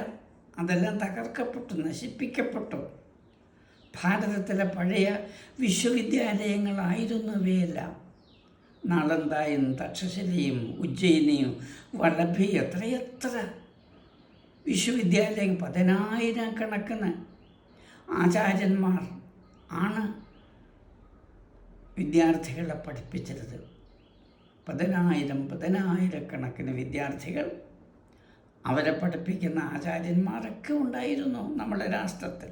അതെല്ലാം തകർക്കപ്പെട്ടു, നശിപ്പിക്കപ്പെട്ടു. ഭാരതത്തിലെ പഴയ വിശ്വവിദ്യാലയങ്ങളായിരുന്നു ഇവയെല്ലാം. നാളന്തായും തക്ഷശിലയും ഉജ്ജയിനിയും വളഭി എത്രയെത്ര വിശ്വവിദ്യാലയം, 10,000 കണക്കിന് ആചാര്യന്മാർ ആണ് വിദ്യാർത്ഥികളെ പഠിപ്പിച്ചിരുന്നത്. 10,000 കണക്കിന് വിദ്യാർത്ഥികൾ, അവരെ പഠിപ്പിക്കുന്ന ആചാര്യന്മാരൊക്കെ ഉണ്ടായിരുന്നു നമ്മുടെ രാഷ്ട്രത്തിൽ.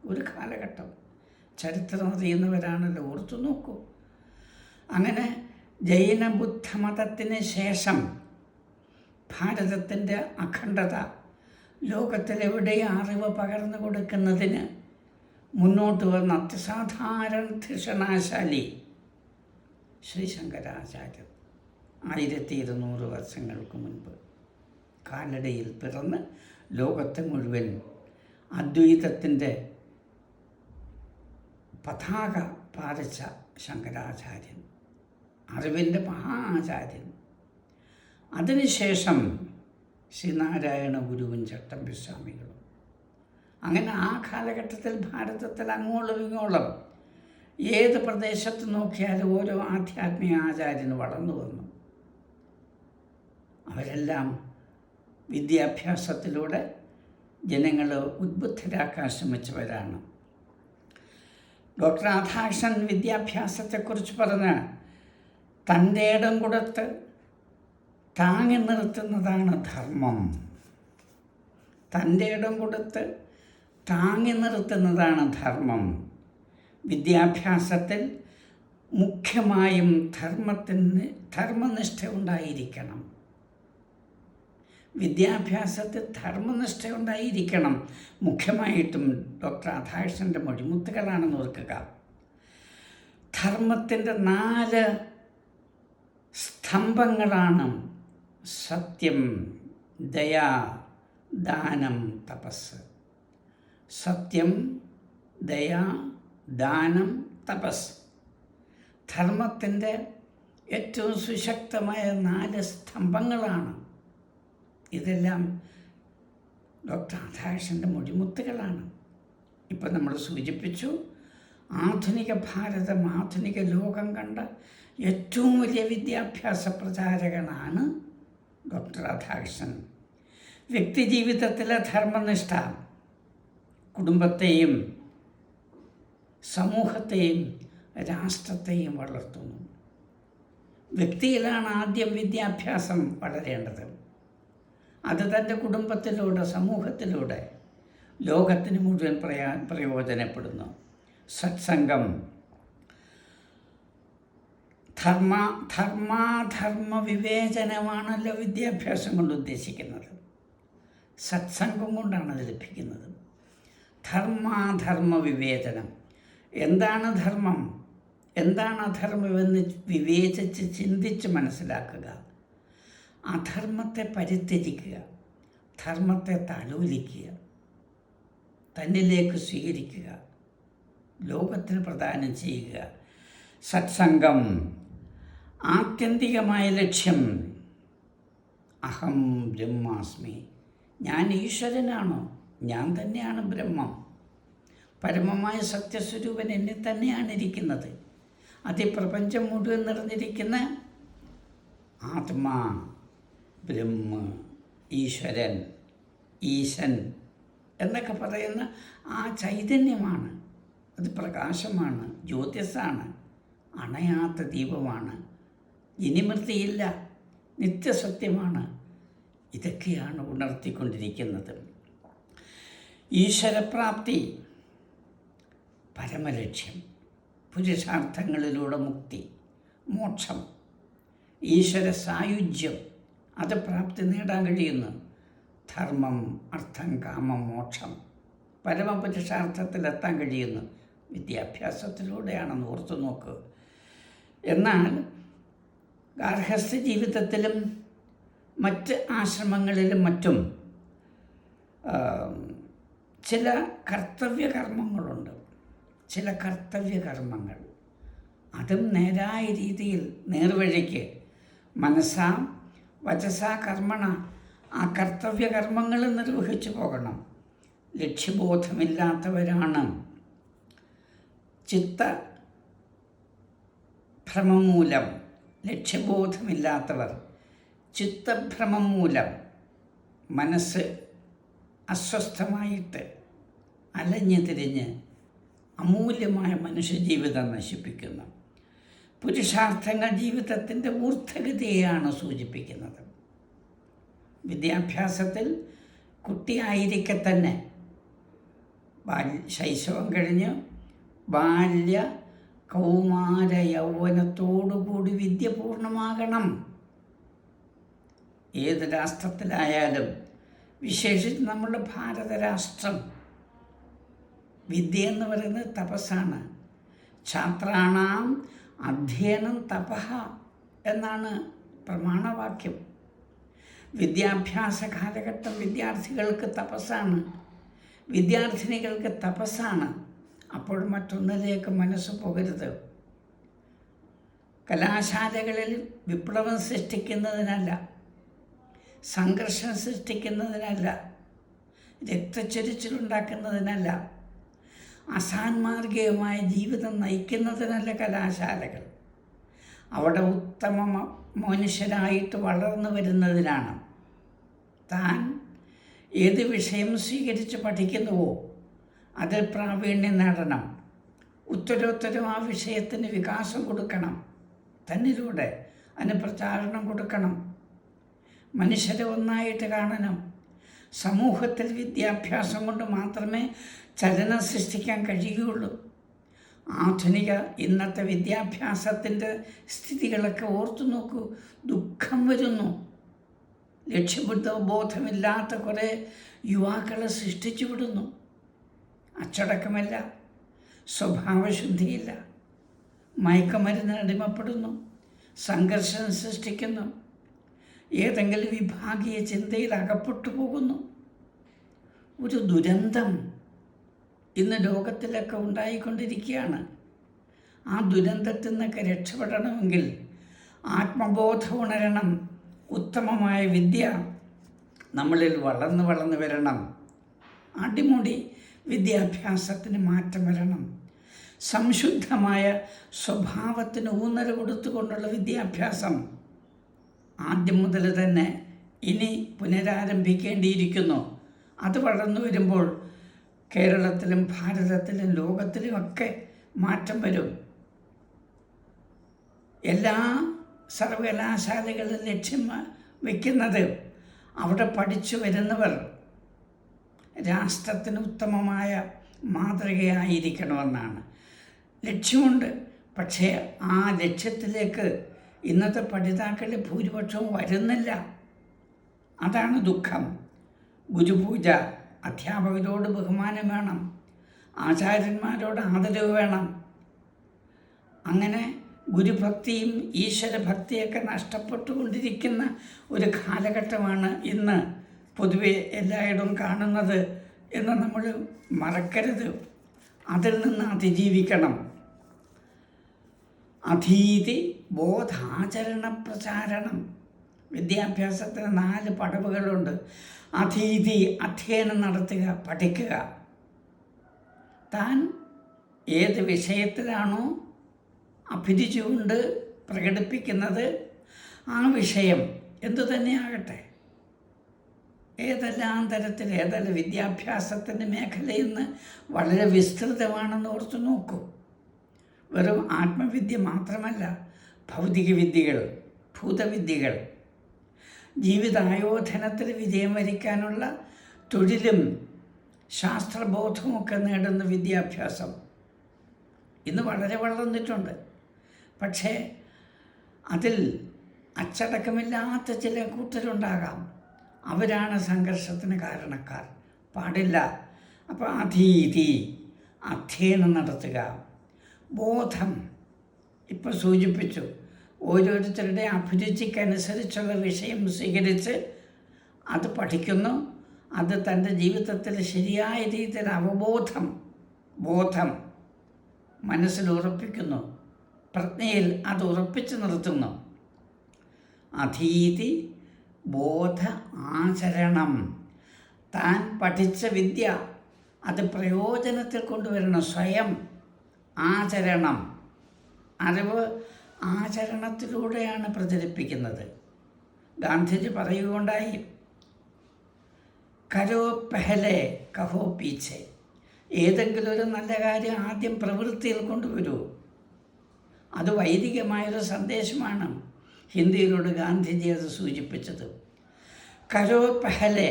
ഒരു കാലഘട്ടം ചരിത്രം അറിയുന്നവരാണല്ലോ, ഓർത്തു നോക്കൂ. അങ്ങനെ ജൈന ബുദ്ധമതത്തിന് ശേഷം ഭാരതത്തിൻ്റെ അഖണ്ഡത ലോകത്തിലെവിടെയും അറിവ് പകർന്നു കൊടുക്കുന്നതിന് മുന്നോട്ട് വന്ന അതിസാധാരണ ധിഷണാശാലി ശ്രീ ശങ്കരാചാര്യർ 1200 വർഷങ്ങൾക്ക് മുൻപ് കാലടിയിൽ പിറന്ന് ലോകത്തെ മുഴുവൻ അദ്വൈതത്തിൻ്റെ പതാക പാലിച്ച ശങ്കരാചാര്യൻ, അറിവിൻ്റെ മഹാചാര്യൻ. അതിനുശേഷം ശ്രീനാരായണ ഗുരുവും ചട്ടമ്പിസ്വാമികളും. അങ്ങനെ ആ കാലഘട്ടത്തിൽ ഭാരതത്തിൽ അങ്ങോളം ഇങ്ങോളം ഏത് പ്രദേശത്ത് നോക്കിയാലും ഓരോ ആധ്യാത്മിക ആചാര്യന് വളർന്നു വന്നു. അവരെല്ലാം വിദ്യാഭ്യാസത്തിലൂടെ ജനങ്ങളെ ഉദ്ബുദ്ധരാക്കാൻ ശ്രമിച്ചവരാണ്. ഡോക്ടർ രാധാകൃഷ്ണൻ വിദ്യാഭ്യാസത്തെക്കുറിച്ച് പറഞ്ഞ് തൻ്റെ ഇടം കൊടുത്ത് താങ്ങി നിർത്തുന്നതാണ് ധർമ്മം. തൻ്റെ ഇടം കൊടുത്ത് താങ്ങി നിർത്തുന്നതാണ് ധർമ്മം. വിദ്യാഭ്യാസത്തിൽ മുഖ്യമായും ധർമ്മനിഷ്ഠ ഉണ്ടായിരിക്കണം. വിദ്യാഭ്യാസത്തിൽ ധർമ്മനിഷ്ഠ ഉണ്ടായിരിക്കണം. മുഖ്യമായിട്ടും ഡോക്ടർ രാധാകൃഷ്ണൻ്റെ മൊഴിമുത്തുകളാണെന്ന് ഓർക്കുക. ധർമ്മത്തിൻ്റെ 4 സ്തംഭങ്ങളാണ് സത്യം, ദയ, ദാനം, തപസ്. സത്യം, ദയ, ദാനം, തപസ് ധർമ്മത്തിൻ്റെ ഏറ്റവും സുശക്തമായ 4 സ്തംഭങ്ങളാണ്. ഇതെല്ലാം ഡോക്ടർ രാധാകൃഷ്ണൻ്റെ മൊഴിമുത്തുകളാണ്. ഇപ്പം നമ്മൾ സൂചിപ്പിച്ചു, ആധുനിക ഭാരതം, ആധുനിക ലോകം കണ്ട ഏറ്റവും വലിയ വിദ്യാഭ്യാസ പ്രചാരകനാണ് ഡോക്ടർ രാധാകൃഷ്ണൻ. വ്യക്തിജീവിതത്തിലെ ധർമ്മനിഷ്ഠ കുടുംബത്തെയും സമൂഹത്തെയും രാഷ്ട്രത്തെയും വളർത്തുന്നു. വ്യക്തിയിലാണ് ആദ്യം വിദ്യാഭ്യാസം വളരേണ്ടത്. അത് തൻ്റെ കുടുംബത്തിലൂടെ, സമൂഹത്തിലൂടെ ലോകത്തിന് മുഴുവൻ പ്രയോജനപ്പെടുന്നു. സത്സംഗം ധർമ്മ വിവേചനമാണല്ലോ വിദ്യാഭ്യാസം കൊണ്ട് ഉദ്ദേശിക്കുന്നത്. സത്സംഗം കൊണ്ടാണ് അത് ലഭിക്കുന്നത്. ധർമ്മ വിവേചനം. എന്താണ് ധർമ്മം, എന്താണ് അധർമ്മമെന്ന് വിവേചിച്ച് ചിന്തിച്ച് മനസ്സിലാക്കുക. അധർമ്മത്തെ പരിത്യജിക്കുക, ധർമ്മത്തെ താലോലിക്കുക, തന്നിലേക്ക് സ്വീകരിക്കുക, ലോകത്തിന് പ്രദാനം ചെയ്യുക. സത്സംഗം. ആത്യന്തികമായ ലക്ഷ്യം അഹം ബ്രഹ്മാസ്മി. ഞാൻ ഈശ്വരനാണോ? ഞാൻ തന്നെയാണ് ബ്രഹ്മം. പരമമായ സത്യസ്വരൂപൻ എന്നിൽ തന്നെയാണ് ഇരിക്കുന്നത്. പ്രപഞ്ചം മുഴുവൻ നിറഞ്ഞിരിക്കുന്ന ആത്മാ, ബ്രഹ്മ, ഈശ്വരൻ, ഈശൻ എന്നൊക്കെ പറയുന്ന ആ ചൈതന്യമാണ്. അത് പ്രകാശമാണ്, ജ്യോതിസാണ്, അണയാത്ത ദീപമാണ്, ഇനിമൃതിയില്ല, നിത്യസത്യമാണ്. ഇതൊക്കെയാണ് ഉണർത്തിക്കൊണ്ടിരിക്കുന്നത്. ഈശ്വരപ്രാപ്തി പരമലക്ഷ്യം. പുരുഷാർത്ഥങ്ങളിലൂടെ മുക്തി, മോക്ഷം, ഈശ്വര സായുജ്യം, അത് പ്രാപ്തി നേടാൻ കഴിയുന്നു. ധർമ്മം, അർത്ഥം, കാമം, മോക്ഷം, പരമപുരുഷാർത്ഥത്തിലെത്താൻ കഴിയുന്നു വിദ്യാഭ്യാസത്തിലൂടെയാണെന്ന് ഓർത്തു നോക്കുക. എന്നാൽ ഗാർഹസ്ഥ ജീവിതത്തിലും മറ്റ് ആശ്രമങ്ങളിലും മറ്റും ചില കർത്തവ്യകർമ്മങ്ങളുണ്ട്. ചില കർത്തവ്യകർമ്മങ്ങൾ അതും നേരായ രീതിയിൽ നേർവഴിക്ക് മനസ്സാ വചസാ കർമ്മണ ആ കർത്തവ്യകർമ്മങ്ങൾ നിർവഹിച്ചു പോകണം. ലക്ഷ്യബോധമില്ലാത്തവരാണ് ചിത്തഭ്രമം മൂലം, ലക്ഷ്യബോധമില്ലാത്തവർ ചിത്തഭ്രമം മൂലം മനസ്സ് അസ്വസ്ഥമായിട്ട് അലഞ്ഞു തിരിഞ്ഞ് അമൂല്യമായ മനുഷ്യജീവിതം നശിപ്പിക്കുന്നു. പുരുഷാർത്ഥങ്ങൾ ജീവിതത്തിൻ്റെ ഊർധ്വഗതിയെയാണ് സൂചിപ്പിക്കുന്നത്. വിദ്യാഭ്യാസത്തിൽ കുട്ടിയായിരിക്കെ തന്നെ ശൈശവം കഴിഞ്ഞ് ബാല്യ കൗമാര യൗവനത്തോടുകൂടി വിദ്യ പൂർണ്ണമാകണം. ഏത് രാഷ്ട്രത്തിലായാലും, വിശേഷിച്ച് നമ്മുടെ ഭാരതരാഷ്ട്രം, വിദ്യ എന്ന് പറയുന്നത് തപസ്സാണ്. ഛാത്രാണാം അധ്യയനം തപഃ എന്നാണ് പ്രമാണവാക്യം. വിദ്യാഭ്യാസ കാലഘട്ടം വിദ്യാർത്ഥികൾക്ക് തപസ്സാണ്, വിദ്യാർത്ഥിനികൾക്ക് തപസ്സാണ്. അപ്പോൾ മറ്റൊന്നിലേക്ക് മനസ്സ് പോകരുത്. കലാശാലകളിൽ വിപ്ലവം സൃഷ്ടിക്കുന്നതിനല്ല, സംഘർഷം സൃഷ്ടിക്കുന്നതിനല്ല, രക്തച്ചൊരിച്ചിലുണ്ടാക്കുന്നതിനല്ല, അസാൻമാർഗീയമായ ജീവിതം നയിക്കുന്നതിനല്ല കലാശാലകൾ. അവിടെ ഉത്തമ മനുഷ്യരായിട്ട് വളർന്നു വരുന്നതിനാണ്. താൻ ഏത് വിഷയം സ്വീകരിച്ച് പഠിക്കുന്നുവോ അതിൽ പ്രാവീണ്യം നേടണം. ഉത്തരോത്തരം ആ വിഷയത്തിന് വികാസം കൊടുക്കണം. തന്നിലൂടെ അതിന് പ്രചാരണം കൊടുക്കണം. മനുഷ്യരെ ഒന്നായിട്ട് കാണണം. സമൂഹത്തിൽ വിദ്യാഭ്യാസം കൊണ്ട് മാത്രമേ ചലനം സൃഷ്ടിക്കാൻ കഴിയുകയുള്ളൂ. ആധുനിക ഇന്നത്തെ വിദ്യാഭ്യാസത്തിൻ്റെ സ്ഥിതികളൊക്കെ ഓർത്തു നോക്കൂ. ദുഃഖം വരുന്നു. ലക്ഷ്യബോധമില്ലാത്ത കുറേ യുവാക്കളെ സൃഷ്ടിച്ചു വിടുന്നു. അച്ചടക്കമില്ല, സ്വഭാവശുദ്ധിയില്ല, മയക്കുമരുന്നിന് അടിമപ്പെടുന്നു, സംഘർഷം സൃഷ്ടിക്കുന്നു, ഏതെങ്കിലും വിഭാഗീയ ചിന്തയിൽ അകപ്പെട്ടു പോകുന്നു. ഒരു ദുരന്തം ഇന്ന് ലോകത്തിലൊക്കെ ഉണ്ടായിക്കൊണ്ടിരിക്കുകയാണ്. ആ ദുരന്തത്തിൽ നിന്നൊക്കെ രക്ഷപ്പെടണമെങ്കിൽ ആത്മബോധം ഉണരണം. ഉത്തമമായ വിദ്യ നമ്മളിൽ വളർന്നു വരണം. അടിമുടി വിദ്യാഭ്യാസത്തിന് മാറ്റം വരണം. സംശുദ്ധമായ സ്വഭാവത്തിന് ഊന്നൽ കൊടുത്തുകൊണ്ടുള്ള വിദ്യാഭ്യാസം ആദ്യം മുതൽ തന്നെ ഇനി പുനരാരംഭിക്കേണ്ടിയിരിക്കുന്നു. അത് വളർന്നു വരുമ്പോൾ കേരളത്തിലും ഭാരതത്തിലും ലോകത്തിലുമൊക്കെ മാറ്റം വരും. എല്ലാ സർവകലാശാലകളിൽ ലക്ഷ്യം വയ്ക്കുന്നത് അവിടെ പഠിച്ചു വരുന്നവർ രാഷ്ട്രത്തിന് ഉത്തമമായ മാതൃകയായിരിക്കണമെന്നാണ്. ലക്ഷ്യമുണ്ട്, പക്ഷേ ആ ലക്ഷ്യത്തിലേക്ക് ഇന്നത്തെ പഠിതാക്കളിൽ ഭൂരിപക്ഷവും വരുന്നില്ല. അതാണ് ദുഃഖം. ഗുരുപൂജ, അധ്യാപകരോട് ബഹുമാനം വേണം, ആചാര്യന്മാരോട് ആദരവ് വേണം. അങ്ങനെ ഗുരുഭക്തിയും ഈശ്വരഭക്തിയൊക്കെ നഷ്ടപ്പെട്ടുകൊണ്ടിരിക്കുന്ന ഒരു കാലഘട്ടമാണ് ഇന്ന് പൊതുവെ എല്ലായിടവും കാണുന്നത് എന്ന് നമ്മൾ മറക്കരുത്. അതിൽ നിന്ന് അതിജീവിക്കണം. അധീതി ബോധാചരണ പ്രചാരണം. വിദ്യാഭ്യാസത്തിന് 4 പടവുകളുണ്ട്. അധീതി, അധ്യയനം നടത്തുക, പഠിക്കുക. താൻ ഏത് വിഷയത്തിലാണോ അഭിരുചികൊണ്ട് പ്രകടിപ്പിക്കുന്നത് ആ വിഷയം എന്തു തന്നെയാകട്ടെ, ഏതെല്ലാം തരത്തിൽ, ഏതെല്ലാം വിദ്യാഭ്യാസത്തിൻ്റെ മേഖലയിന്ന് വളരെ വിസ്തൃതമാണെന്ന് ഓർത്തു നോക്കൂ. വെറും ആത്മവിദ്യ മാത്രമല്ല, ഭൗതിക വിദ്യകൾ, ഭൂതവിദ്യകൾ, ജീവിതായോധനത്തിൽ വിജയം വരിക്കാനുള്ള തൊഴിലും ശാസ്ത്രബോധവുമൊക്കെ നേടുന്ന വിദ്യാഭ്യാസം ഇന്ന് വളരെ വളർന്നിട്ടുണ്ട്. പക്ഷേ അതിൽ അച്ചടക്കമില്ലാത്ത ചില കൂട്ടരുണ്ടാകാം. അവരാണ് സംഘർഷത്തിന് കാരണക്കാർ. പാടില്ല. അപ്പോൾ അധീതി, അധ്യയനം നടത്തുക. ബോധം, ഇപ്പോൾ സൂചിപ്പിച്ചു, ഓരോരുത്തരുടെ അഭിരുചിക്കനുസരിച്ചുള്ള വിഷയം സ്വീകരിച്ച് അത് പഠിക്കുന്നു. അത് തൻ്റെ ജീവിതത്തിൽ ശരിയായ രീതിയിൽ ബോധം മനസ്സിൽ ഉറപ്പിക്കുന്നു, പ്രജ്ഞയിൽ അത് ഉറപ്പിച്ചു നിർത്തുന്നു. അധീതി ബോധ ആചരണം. താൻ പഠിച്ച വിദ്യ അത് പ്രയോജനത്തിൽ കൊണ്ടുവരണം. സ്വയം ആചരണം. അറിവ് ആചരണത്തിലൂടെയാണ് പ്രചരിപ്പിക്കുന്നത്. ഗാന്ധിജി പറയുകയുണ്ടായി, കരോ പെഹലെ കഹോ പീച്ചെ. ഏതെങ്കിലും ഒരു നല്ല കാര്യം ആദ്യം പ്രവൃത്തിയിൽ കൊണ്ടുവരൂ. അത് വൈദികമായൊരു സന്ദേശമാണ്. ഹിന്ദിയിലൂടെ ഗാന്ധിജി അത് സൂചിപ്പിച്ചത്. കരോ പെഹലെ,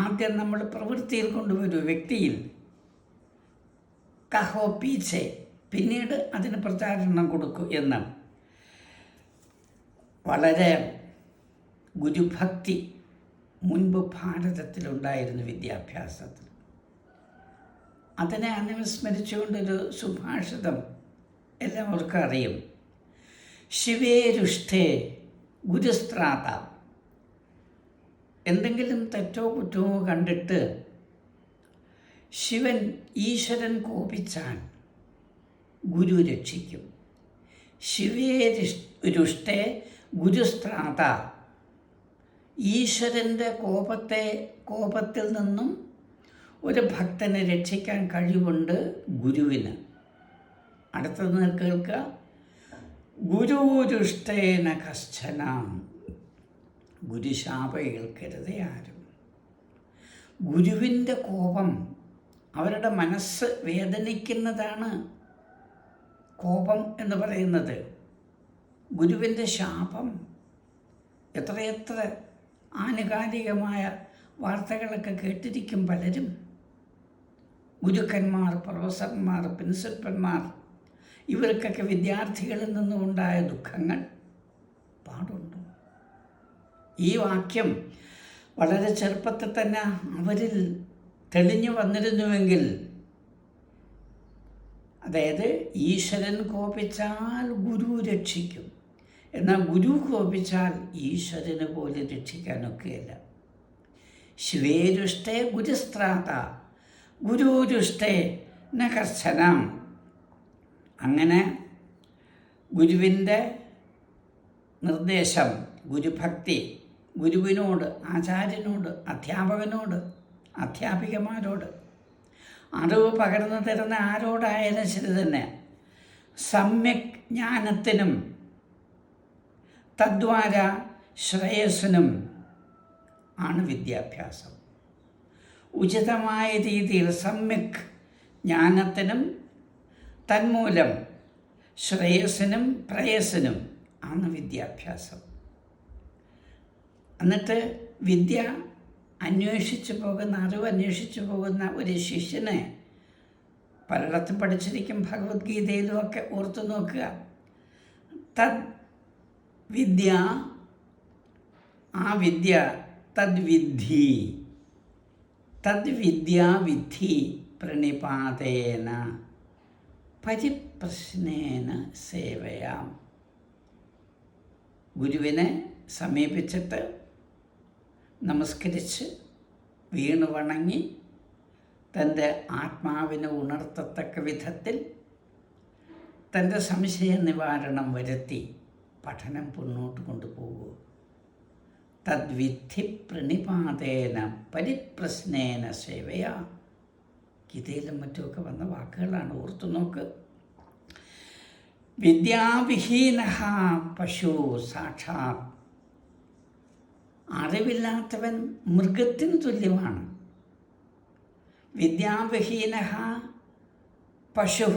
ആദ്യം നമ്മൾ പ്രവൃത്തിയിൽ കൊണ്ടുവരൂ, വ്യക്തിയിൽ. കഹോ പീച്ചെ, പിന്നീട് അതിന് പ്രചാരണം കൊടുക്കൂ എന്ന്. വളരെ ഗുരുഭക്തി മുൻപ് ഭാരതത്തിലുണ്ടായിരുന്നു വിദ്യാഭ്യാസത്തിൽ. അതിനെ അനുസ്മരിച്ചുകൊണ്ടൊരു സുഭാഷിതം എല്ലാവർക്കും അറിയും. ശിവേരുഷ്ഠേ ഗുരുസ്ത്രാത. എന്തെങ്കിലും തെറ്റോ കുറ്റമോ കണ്ടിട്ട് ഈശ്വരൻ കോപിച്ചാൽ ഗുരു രക്ഷിക്കും. ശിവേരുഷ്ഠേ ഗുരുസ്ത്രാത. ഈശ്വരൻ്റെ കോപത്തിൽ നിന്നും ഒരു ഭക്തനെ രക്ഷിക്കാൻ കഴിവുണ്ട് ഗുരുവിന്. അടുത്തത് കേൾക്കുക. ഗുരുരുഷ്ടേന കശ്ചന. ഗുരുശാപ ഏൽക്കരുതേ ആരും. ഗുരുവിൻ്റെ കോപം, അവരുടെ മനസ്സ് വേദനിക്കുന്നതാണ് കോപം എന്ന് പറയുന്നത്. ഗുരുവിൻ്റെ ശാപം, എത്രയെത്ര ആനുകാലികമായ വാർത്തകളൊക്കെ കേട്ടിരിക്കും പലരും. ഗുരുക്കന്മാർ, പ്രൊഫസർമാർ, പ്രിൻസിപ്പൽമാർ, ഇവർക്കൊക്കെ വിദ്യാർത്ഥികളിൽ നിന്നും ഉണ്ടായ ദുഃഖങ്ങൾ പാടുണ്ടോ? ഈ വാക്യം വളരെ ചെറുപ്പത്തിൽ തന്നെ അവരിൽ തെളിഞ്ഞു വന്നിരുന്നുവെങ്കിൽ, അതായത് ഈശ്വരൻ കോപിച്ചാൽ ഗുരു രക്ഷിക്കും, എന്നാൽ ഗുരു കോപിച്ചാൽ ഈശ്വരന് പോലും രക്ഷിക്കാനൊക്കെയല്ല. ശിവേരുഷ്ടേ ഗുരുസ്ത്രാത ഗുരുരുഷ്ടേ ന കർശനം. അങ്ങനെ ഗുരുവിൻ്റെ നിർദ്ദേശം, ഗുരുഭക്തി, ഗുരുവിനോട്, ആചാര്യനോട്, അധ്യാപകനോട്, അധ്യാപികമാരോട്, അറിവ് പകർന്നു തരുന്ന ആരോടായാലും ശരി തന്നെ, സമ്യക് ജ്ഞാനത്തിനും തദ്വാര ശ്രേയസ്സിനും ആണ് വിദ്യാഭ്യാസം. ഉചിതമായ രീതിയിൽ സമ്യക് ജ്ഞാനത്തിനും തന്മൂലം ശ്രേയസ്സിനും പ്രേയസ്സിനും ആണ് വിദ്യാഭ്യാസം. എന്നിട്ട് വിദ്യ അന്വേഷിച്ചു പോകുന്ന, അറിവ് അന്വേഷിച്ചു പോകുന്ന ഒരു ശിഷ്യനെ പലയിടത്തും പഠിച്ചിരിക്കും, ഭഗവത്ഗീതയിലും ഒക്കെ ഓർത്തു നോക്കുക. തദ് വിദ്യ, ആ വിദ്യ തദ്വിദ്ധി, തദ്വിദ്യാവിദ്ധി പ്രണിപാതേന പരിപ്രശ്നേന സേവയാം. ഗുരുവിനെ സമീപിച്ചിട്ട് നമസ്കരിച്ച് വീണു വണങ്ങി തൻ്റെ ആത്മാവിനെ ഉണർത്തത്തക്ക വിധത്തിൽ തൻ്റെ സംശയ നിവാരണം വരുത്തി പഠനം മുന്നോട്ട് കൊണ്ടുപോകൂ. തദ്വിദ്ധി പ്രണിപാതേന പരിപ്രശ്നേന സേവയാ. ഗീതയിലും മറ്റുമൊക്കെ വന്ന വാക്കുകളാണ്, ഓർത്തു നോക്ക്. വിദ്യാവിഹീന പശു സാക്ഷാത്. അറിവില്ലാത്തവൻ മൃഗത്തിന് തുല്യമാണ്. വിദ്യാവിഹീന പശു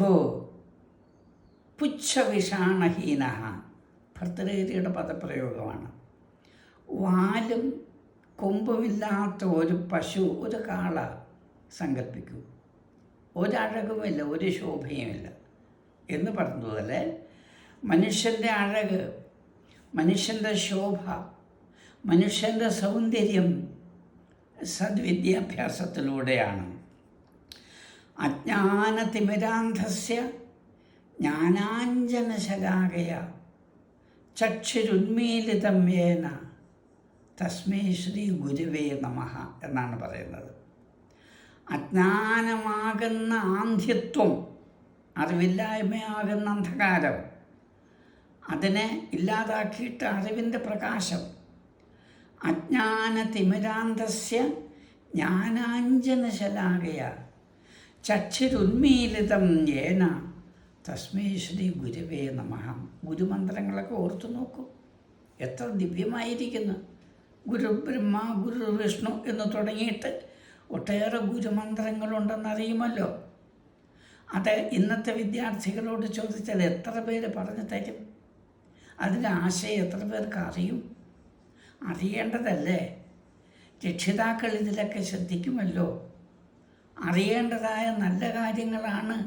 പുച്ഛവിഷാണഹീന. ഭർത്തൃഹരിയുടെ പദപ്രയോഗമാണ്. വാലും കൊമ്പുമില്ലാത്ത ഒരു പശു, ഒരു കാള സങ്കല്പിക്കൂ. ഒരഴകുമില്ല, ഒരു ശോഭയുമില്ല എന്ന് പറഞ്ഞതുപോലെ മനുഷ്യൻ്റെ അഴക്, മനുഷ്യൻ്റെ ശോഭ, മനുഷ്യൻ്റെ സൗന്ദര്യം സദ്വിദ്യാഭ്യാസത്തിലൂടെയാണ്. അജ്ഞാനതിമിരാന്ധസ്യ ജ്ഞാനാഞ്ജനശലാകയ ചക്ഷുരുന്മീലിതം യേന തസ്മൈ ശ്രീ ഗുരുവേ നമഃ എന്നാണ് പറയുന്നത്. അജ്ഞാനമാകുന്ന ആന്ധ്യത്വം, അറിവില്ലായ്മയാകുന്ന അന്ധകാരം, അതിനെ ഇല്ലാതാക്കിയിട്ട് അറിവിൻ്റെ പ്രകാശം. അജ്ഞാനതിമിരാന്ധസ്യ ജ്ഞാനാഞ്ജനശലാകയ ചക്ഷുരുന്മീലിതം യേന തസ്മൈ ശ്രീ ഗുരുവേ നമഃ. ഗുരുമന്ത്രങ്ങളൊക്കെ ഓർത്തു നോക്കൂ, എത്ര ദിവ്യമായിരിക്കുന്നു. ഗുരു ബ്രഹ്മ, ഗുരു വിഷ്ണു എന്ന് തുടങ്ങിയിട്ട് ഒട്ടേറെ ഗുരുമന്ത്രങ്ങളുണ്ടെന്നറിയുമല്ലോ. അത് ഇന്നത്തെ വിദ്യാർത്ഥികളോട് ചോദിച്ചാൽ എത്ര പേര് പറഞ്ഞു തരും? അതിൻ്റെ ആശയം എത്ര പേർക്ക് അറിയും? അറിയേണ്ടതല്ലേ? രക്ഷിതാക്കൾ ഇതിലൊക്കെ ശ്രദ്ധിക്കുമല്ലോ. അറിയേണ്ടതായ നല്ല കാര്യങ്ങളാണ്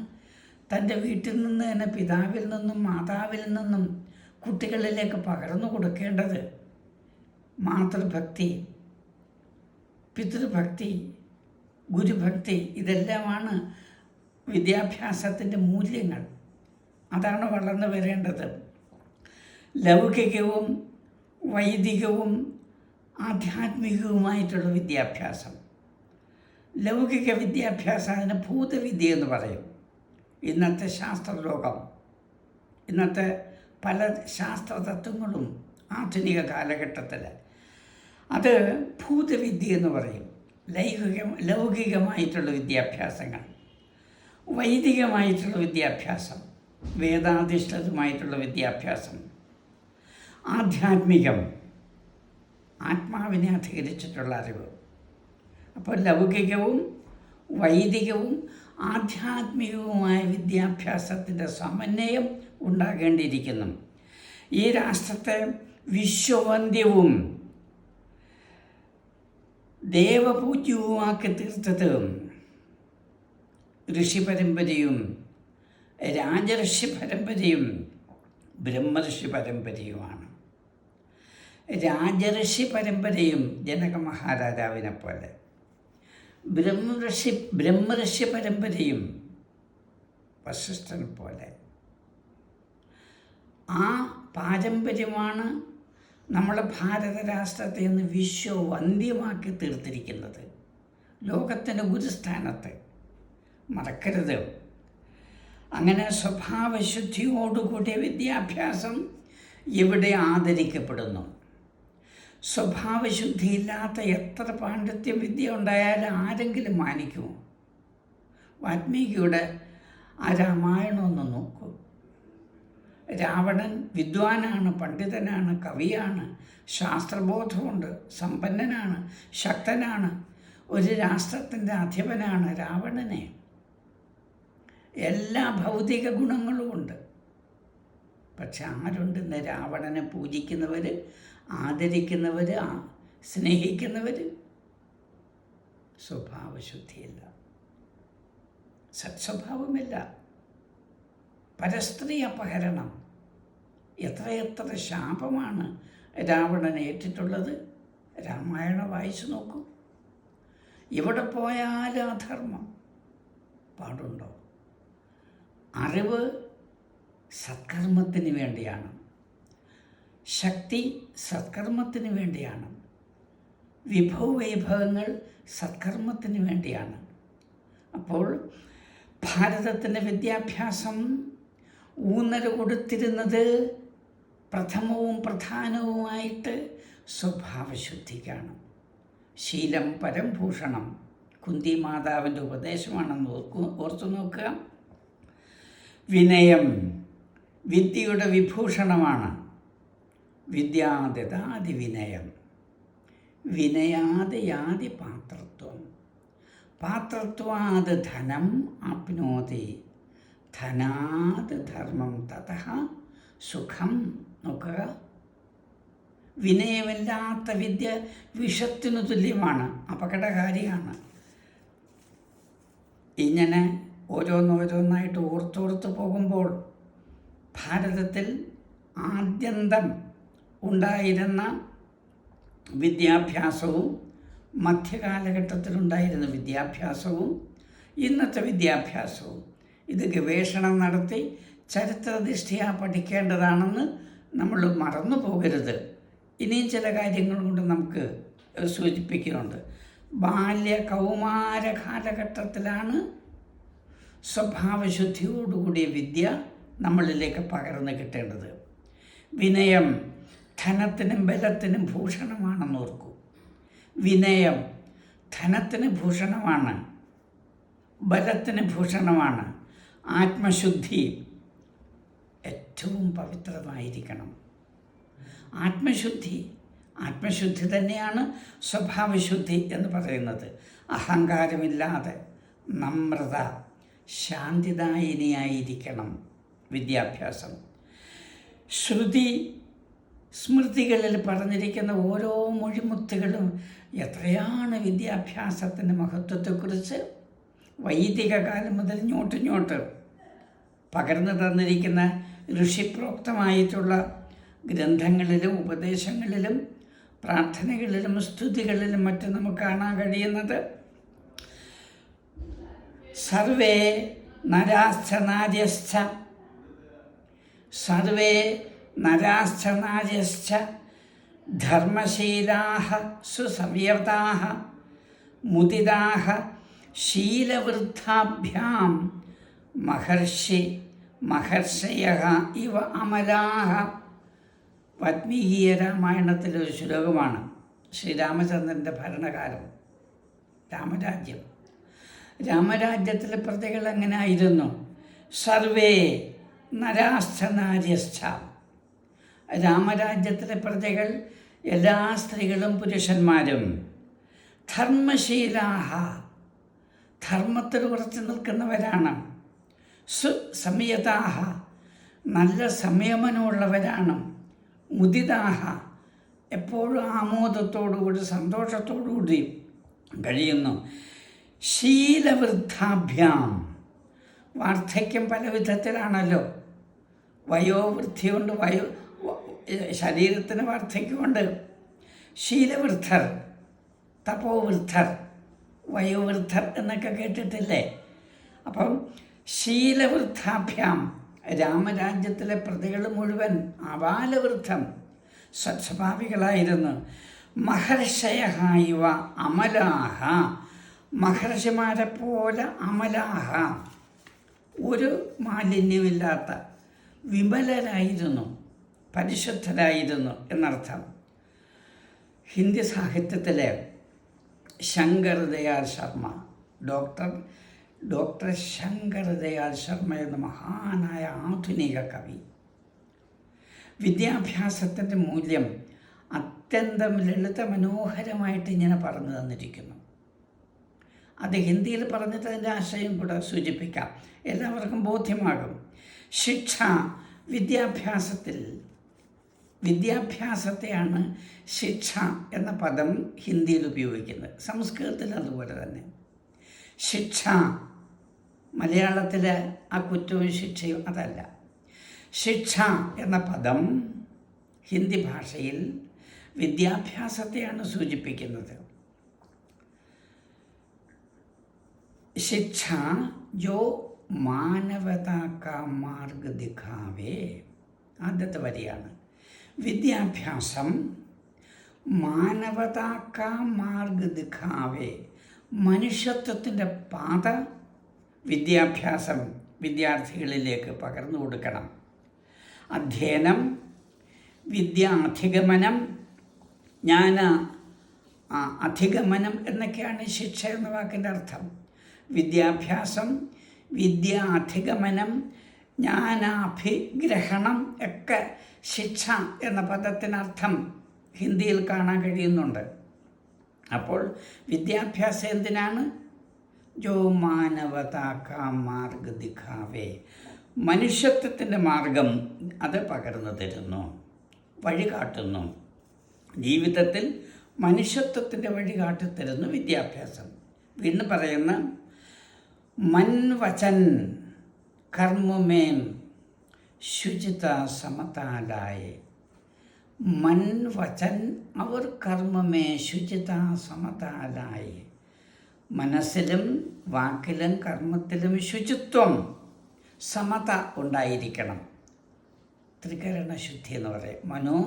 തൻ്റെ വീട്ടിൽ നിന്ന് തന്നെ, പിതാവിൽ നിന്നും മാതാവിൽ നിന്നും കുട്ടികളിലേക്ക് പകർന്നു കൊടുക്കേണ്ടത്. മാതൃഭക്തി, പിതൃഭക്തി, ഗുരുഭക്തി, ഇതെല്ലാമാണ് വിദ്യാഭ്യാസത്തിൻ്റെ മൂല്യങ്ങൾ. അതാണ് വളർന്നു വരേണ്ടത്. ലൗകികവും വൈദികവും ആധ്യാത്മികവുമായിട്ടുള്ള വിദ്യാഭ്യാസം. ലൗകിക വിദ്യാഭ്യാസം, അതിന് ഭൂതവിദ്യ എന്ന് പറയും. ഇന്നത്തെ ശാസ്ത്രലോകം, ഇന്നത്തെ പല ശാസ്ത്രതത്വങ്ങളും ആധുനിക കാലഘട്ടത്തിൽ അത് ഭൂതവിദ്യ എന്ന് പറയും. ലൗകികമായിട്ടുള്ള വിദ്യാഭ്യാസങ്ങൾ. വൈദികമായിട്ടുള്ള വിദ്യാഭ്യാസം, വേദാധിഷ്ഠിതമായിട്ടുള്ള വിദ്യാഭ്യാസം. ആധ്യാത്മികം, ആത്മാവിനെ അധികരിച്ചിട്ടുള്ള അറിവ്. അപ്പോൾ ലൗകികവും വൈദികവും ആധ്യാത്മികവുമായ വിദ്യാഭ്യാസത്തിൻ്റെ സമന്വയം ഉണ്ടാകേണ്ടിയിരിക്കുന്നു. ഈ രാഷ്ട്രത്തെ വിശ്വവന്ദ്യവും ദേവപൂജ്യവുമാക്കി തീർത്തത് ഋഷി പരമ്പരയും രാജഋഷി പരമ്പരയും ബ്രഹ്മഋഷി പരമ്പരയുമാണ്. രാജഋഷി പരമ്പരയും ജനക മഹാരാജാവിനെ പോലെ, ബ്രഹ്മഋഷി പരമ്പരയും വസിഷ്ഠനെ പോലെ. ആ പാരമ്പര്യമാണ് നമ്മളെ ഭാരത രാഷ്ട്രത്തെ ഇന്ന് വിശ്വവന്ദ്യമാക്കി തീർത്തിരിക്കുന്നത്. ലോകത്തിൻ്റെ ഗുരുസ്ഥാനത്ത് മറക്കരുത്. അങ്ങനെ സ്വഭാവശുദ്ധിയോടുകൂടിയ വിദ്യാഭ്യാസം ഇവിടെ ആദരിക്കപ്പെടുന്നു. സ്വഭാവശുദ്ധിയില്ലാത്ത എത്ര പാണ്ഡിത്യ വിദ്യ ഉണ്ടായാലും ആരെങ്കിലും മാനിക്കുമോ? വാൽമീകിയുടെ ആ രാമായണം ഒന്ന് നോക്കൂ. രാവണൻ വിദ്വാനാണ്, പണ്ഡിതനാണ്, കവിയാണ്, ശാസ്ത്രബോധമുണ്ട്, സമ്പന്നനാണ്, ശക്തനാണ്, ഒരു രാഷ്ട്രത്തിൻ്റെ അധിപനാണ്. രാവണനെ എല്ലാ ഭൗതിക ഗുണങ്ങളുമുണ്ട്, പക്ഷെ ആരുണ്ടെന്ന് രാവണനെ പൂജിക്കുന്നവർ, ആദരിക്കുന്നവർ, സ്നേഹിക്കുന്നവർ? സ്വഭാവശുദ്ധിയില്ല, സത്സ്വഭാവമില്ല, പരസ്ത്രീ അപഹരണം. എത്രയെത്ര ശാപമാണ് രാവണൻ ഏറ്റിട്ടുള്ളത്. രാമായണം വായിച്ചു നോക്കൂ. എവിടെ പോയാലും അധർമ്മം. പാടുണ്ടോ? അറിവ് സത്കർമ്മത്തിന് വേണ്ടിയാണ്, ശക്തി സത്കർമ്മത്തിന് വേണ്ടിയാണ്, വിഭവങ്ങൾ സത്കർമ്മത്തിന് വേണ്ടിയാണ്. അപ്പോൾ ഭാരതത്തിൻ്റെ വിദ്യാഭ്യാസം ഊന്നൽ കൊടുത്തിരുന്നത് പ്രഥമവും പ്രധാനവുമായിട്ട് സ്വഭാവശുദ്ധിക്കാണ്. ശീലം പരംഭൂഷണം, കുന്തി മാതാവിൻ്റെ ഉപദേശമാണെന്ന് ഓർത്തു നോക്കുക. വിനയം വിദ്യയുടെ വിഭൂഷണമാണ്. വിദ്യാദദാതി വിനയം, വിനയാത് യാതി പാത്രത്വം, പാത്രത്വാത് ധനം ആപ്നോതി, ധനാത് ധർമ്മം തതഃ സുഖം. നോക്കുക, വിനയമില്ലാത്ത വിദ്യ വിഷത്തിനു തുല്യമാണ്, അപകടകാരിയാണ്. ഇങ്ങനെ ഓരോന്നോരോന്നായിട്ട് ഓർത്തോർത്ത് പോകുമ്പോൾ ഭാരതത്തിൽ ആദ്യന്തം ഉണ്ടായിരുന്ന വിദ്യാഭ്യാസവും മധ്യകാലഘട്ടത്തിലുണ്ടായിരുന്ന വിദ്യാഭ്യാസവും ഇന്നത്തെ വിദ്യാഭ്യാസവും ഇത് ഗവേഷണം നടത്തി ചരിത്രദൃഷ്ട്യാ പഠിക്കേണ്ടതാണെന്ന് നമ്മൾ മറന്നു പോകരുത്. ഇനിയും ചില കാര്യങ്ങൾ കൊണ്ട് നമുക്ക് സൂചിപ്പിക്കുന്നുണ്ട്. ബാല്യ കൗമാര കാലഘട്ടത്തിലാണ് സ്വഭാവശുദ്ധിയോടുകൂടിയ വിദ്യ നമ്മളിലേക്ക് പകർന്നു കിട്ടേണ്ടത്. വിനയം ധനത്തിനും ബലത്തിനും ഭൂഷണമാണെന്ന് ഓർക്കൂ. വിനയം ധനത്തിന് ഭൂഷണമാണ്, ബലത്തിന് ഭൂഷണമാണ്. ആത്മശുദ്ധി ഏറ്റവും പവിത്രമായിരിക്കണം. ആത്മശുദ്ധി തന്നെയാണ് സ്വഭാവശുദ്ധി എന്ന് പറയുന്നത്. അഹങ്കാരമില്ലാതെ നമ്രത, ശാന്തിദായിനിയായിരിക്കണം വിദ്യാഭ്യാസം. സ്മൃതികളിൽ പറഞ്ഞിരിക്കുന്ന ഓരോ മൊഴിമുത്തുകളും എത്രയാണ് വിദ്യാഭ്യാസത്തിൻ്റെ മഹത്വത്തെക്കുറിച്ച് വൈദിക കാലം മുതൽ ഇങ്ങോട്ട് പകർന്നു തന്നിരിക്കുന്ന ഋഷിപ്രോക്തമായിട്ടുള്ള ഗ്രന്ഥങ്ങളിലും ഉപദേശങ്ങളിലും പ്രാർത്ഥനകളിലും സ്തുതികളിലും മറ്റും നമുക്ക് കാണാൻ കഴിയുന്നത്. സർവേ നരാശ്ച നാര്യശ്ച, സർവേ നരാശ്ച നാര്യശ്ച ധർമ്മശീലാഃ സുസംയതാഃ മുദിതാഃ ശീലവൃദ്ധാഭ്യാം മഹർഷയഃ ഇവ അമലാഃ. വാൽമീകീയ രാമായണത്തിലൊരു ശ്ലോകമാണ്. ശ്രീരാമചന്ദ്രൻ്റെ ഭരണകാലം, രാമരാജ്യത്തിലെ പ്രജകൾ എങ്ങനെ ആയിരുന്നു? സർവേ നരാശ്ച നാര്യശ്ച. രാമരാജ്യത്തിലെ പ്രജകൾ എല്ലാ സ്ത്രീകളും പുരുഷന്മാരും ധർമ്മശീലാഃ, ധർമ്മത്തിൽ ഉറച്ചു നിൽക്കുന്നവരാണ്. സുസംയതാഃ, നല്ല സംയമനമുള്ളവരാണ്. മുദിതാഃ, എപ്പോഴും ആമോദത്തോടുകൂടി സന്തോഷത്തോടുകൂടി കഴിയുന്നു. ശീലവൃദ്ധാഭ്യാം, വാർദ്ധക്യം പല വിധത്തിലാണല്ലോ. വയോവൃദ്ധി കൊണ്ട് ശരീരത്തിന് വാർദ്ധക്യമുണ്ട്. ശീലവൃദ്ധർ, തപോവൃദ്ധർ, വയോവൃദ്ധർ എന്നൊക്കെ കേട്ടിട്ടില്ലേ? അപ്പം ശീലവൃദ്ധാഭ്യാം, രാമരാജ്യത്തിലെ പ്രജകൾ മുഴുവൻ അബാലവൃദ്ധം സത്സ്വഭാവികളായിരുന്നു. മഹർഷയഃ ഇവ അമലാഃ, മഹർഷിമാരെ പോലെ അമലാഃ, ഒരു മാലിന്യമില്ലാത്ത വിമലരായിരുന്നു, പരിശുദ്ധരായിരുന്നു എന്നർത്ഥം. ഹിന്ദി സാഹിത്യത്തിലെ ശങ്കർ ദയാൽ ശർമ്മ, ഡോക്ടർ ശങ്കർ ദയാൽ ശർമ്മ എന്ന മഹാനായ ആധുനിക കവി വിദ്യാഭ്യാസത്തിൻ്റെ മൂല്യം അത്യന്തം ലളിത മനോഹരമായിട്ട് ഇങ്ങനെ പറഞ്ഞു തന്നിരിക്കുന്നു. അത് ഹിന്ദിയിൽ പറഞ്ഞിട്ട് അതിൻ്റെ ആശയം കൂടെ സൂചിപ്പിക്കാം, എല്ലാവർക്കും ബോധ്യമാകും. ശിക്ഷ വിദ്യാഭ്യാസത്തെയാണ് ശിക്ഷ എന്ന പദം ഹിന്ദിയിൽ ഉപയോഗിക്കുന്നത്. സംസ്കൃതത്തിൽ അതുപോലെ തന്നെ. ശിക്ഷ, മലയാളത്തിലെ ആ കുറ്റവും ശിക്ഷയും അതല്ല. ശിക്ഷ എന്ന പദം ഹിന്ദി ഭാഷയിൽ വിദ്യാഭ്യാസത്തെയാണ് സൂചിപ്പിക്കുന്നത്. ശിക്ഷ ജോ മാനവതാ കാ മാർഗ് ദിഖാവേ, ആദ്യത്തെ വരിയാണ്. വിദ്യാഭ്യാസം മാനവതാ കാ മാർഗ് ദിഖാവേ, മനുഷ്യത്വത്തിൻ്റെ പാത വിദ്യാഭ്യാസം വിദ്യാർത്ഥികളിലേക്ക് പകർന്നു കൊടുക്കണം. അധ്യയനം, വിദ്യാധിഗമനം, അധിഗമനം എന്നൊക്കെയാണ് ശിക്ഷ എന്ന വാക്കിൻ്റെ അർത്ഥം. വിദ്യാഭ്യാസം, വിദ്യാധിഗമനം, ജ്ഞാനാഭിഗ്രഹണം ഒക്കെ ശിക്ഷ എന്ന പദത്തിനർത്ഥം ഹിന്ദിയിൽ കാണാൻ കഴിയുന്നുണ്ട്. അപ്പോൾ വിദ്യാഭ്യാസം എന്തിനാണ്? ജോ മാനവതാ കാ മാർഗ് ദിഖാവേ, മനുഷ്യത്വത്തിൻ്റെ മാർഗം അത് പകർന്നു തരുന്നു, വഴികാട്ടുന്നു. ജീവിതത്തിൽ മനുഷ്യത്വത്തിൻ്റെ വഴി കാട്ടിത്തരുന്നു വിദ്യാഭ്യാസം. വീണ്ടും പറയുന്ന മൻ വചൻ കർമ്മമേം ശുചിത സമതാലായേ, മൻ വചൻ അവർ കർമ്മമേ ശുചിത സമതാലായേ, മനസ്സിലും വാക്കിലും കർമ്മത്തിലും ശുചിത്വം, സമത ഉണ്ടായിരിക്കണം. ത്രികരണശുദ്ധി എന്ന് പറയും. മനോ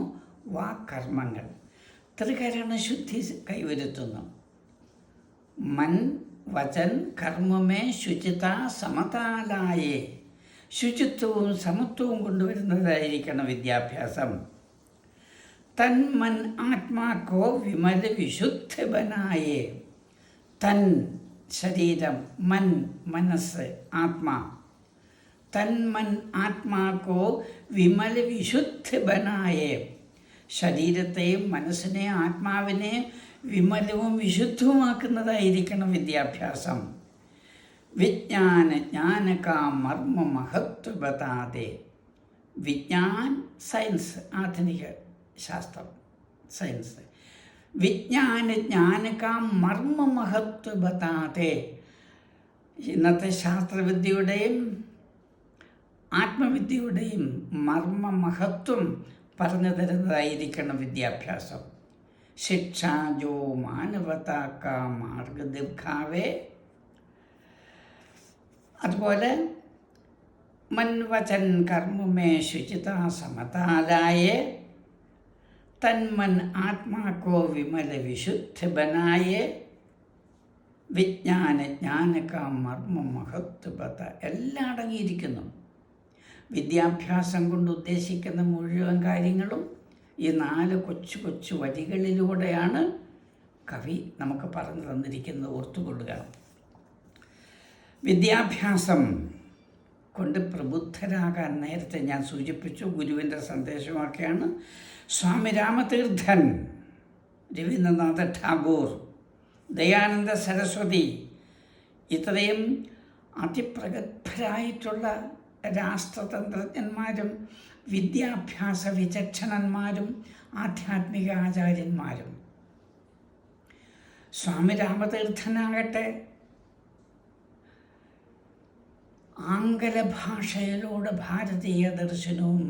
വാക്കർമ്മങ്ങൾ ത്രികരണശുദ്ധി കൈവരുത്തുന്നു. മൻ വചൻ കർമ്മമേ ശുചിത സമതാലായേ, ശുചിത്വവും സമത്വവും കൊണ്ടുവരുന്നതായിരിക്കണം വിദ്യാഭ്യാസം. തൻ മൻ ആത്മാക്കോ വിമല വിശുദ്ധ ബനായേ, തൻ ശരീരം, മൻ മനസ്സ്, ആത്മാ, തൻ മൻ ആത്മാക്കോ വിമല വിശുദ്ധ ബനായേ, ശരീരത്തെയും മനസ്സിനെയും ആത്മാവിനെ വിമലവും വിശുദ്ധവുമാക്കുന്നതായിരിക്കണം വിദ്യാഭ്യാസം. വിജ്ഞാന ജ്ഞാനകാ മർമ്മ മഹത്വ ബതാതെ, വിജ്ഞാൻ സയൻസ്, ആധുനിക ശാസ്ത്രം, സയൻസ്. വിജ്ഞാന ജ്ഞാനകാ മർമ്മ മഹത്വ ബതാതെ, ഇന്നത്തെ ശാസ്ത്രവിദ്യയുടെയും ആത്മവിദ്യയുടെയും മർമ്മ മഹത്വം പറഞ്ഞു തരുന്നതായിരിക്കണം വിദ്യാഭ്യാസം. ശിക്ഷ ജോ മാനവതാ കാ മാർഗ് ദിഖാവേ, അതുപോലെ മൻ വചൻ കർമ്മമേ ശുചിത സമതാലായേ, തന്മൻ ആത്മാക്കോ വിമല വിശുദ്ധ ബനായേ, വിജ്ഞാന ജ്ഞാനകാ മർമ്മ മഹത്വ ബത, എല്ലാം അടങ്ങിയിരിക്കുന്നു. വിദ്യാഭ്യാസം കൊണ്ട് ഉദ്ദേശിക്കുന്ന മുഴുവൻ കാര്യങ്ങളും ഈ 4 കൊച്ചു കൊച്ചു വരികളിലൂടെയാണ് കവി നമുക്ക് പറഞ്ഞു തന്നിരിക്കുന്നത്. ഓർത്തുകൊള്ളുക. വിദ്യാഭ്യാസം കൊണ്ട് പ്രബുദ്ധരാകാൻ നേരത്തെ ഞാൻ സൂചിപ്പിച്ചു, ഗുരുവിൻ്റെ സന്ദേശമൊക്കെയാണ്. സ്വാമി രാമതീർത്ഥൻ, രവീന്ദ്രനാഥ ടാഗോർ, ദയാനന്ദ സരസ്വതി, ഇത്രയും അതിപ്രഗത്ഭരായിട്ടുള്ള രാഷ്ട്രതന്ത്രജ്ഞന്മാരും വിദ്യാഭ്യാസ വിചക്ഷണന്മാരും ആധ്യാത്മിക ആചാര്യന്മാരും. സ്വാമി രാമതീർത്ഥനാകട്ടെ ആംഗല ഭാഷയിലൂടെ ഭാരതീയ ദർശനവും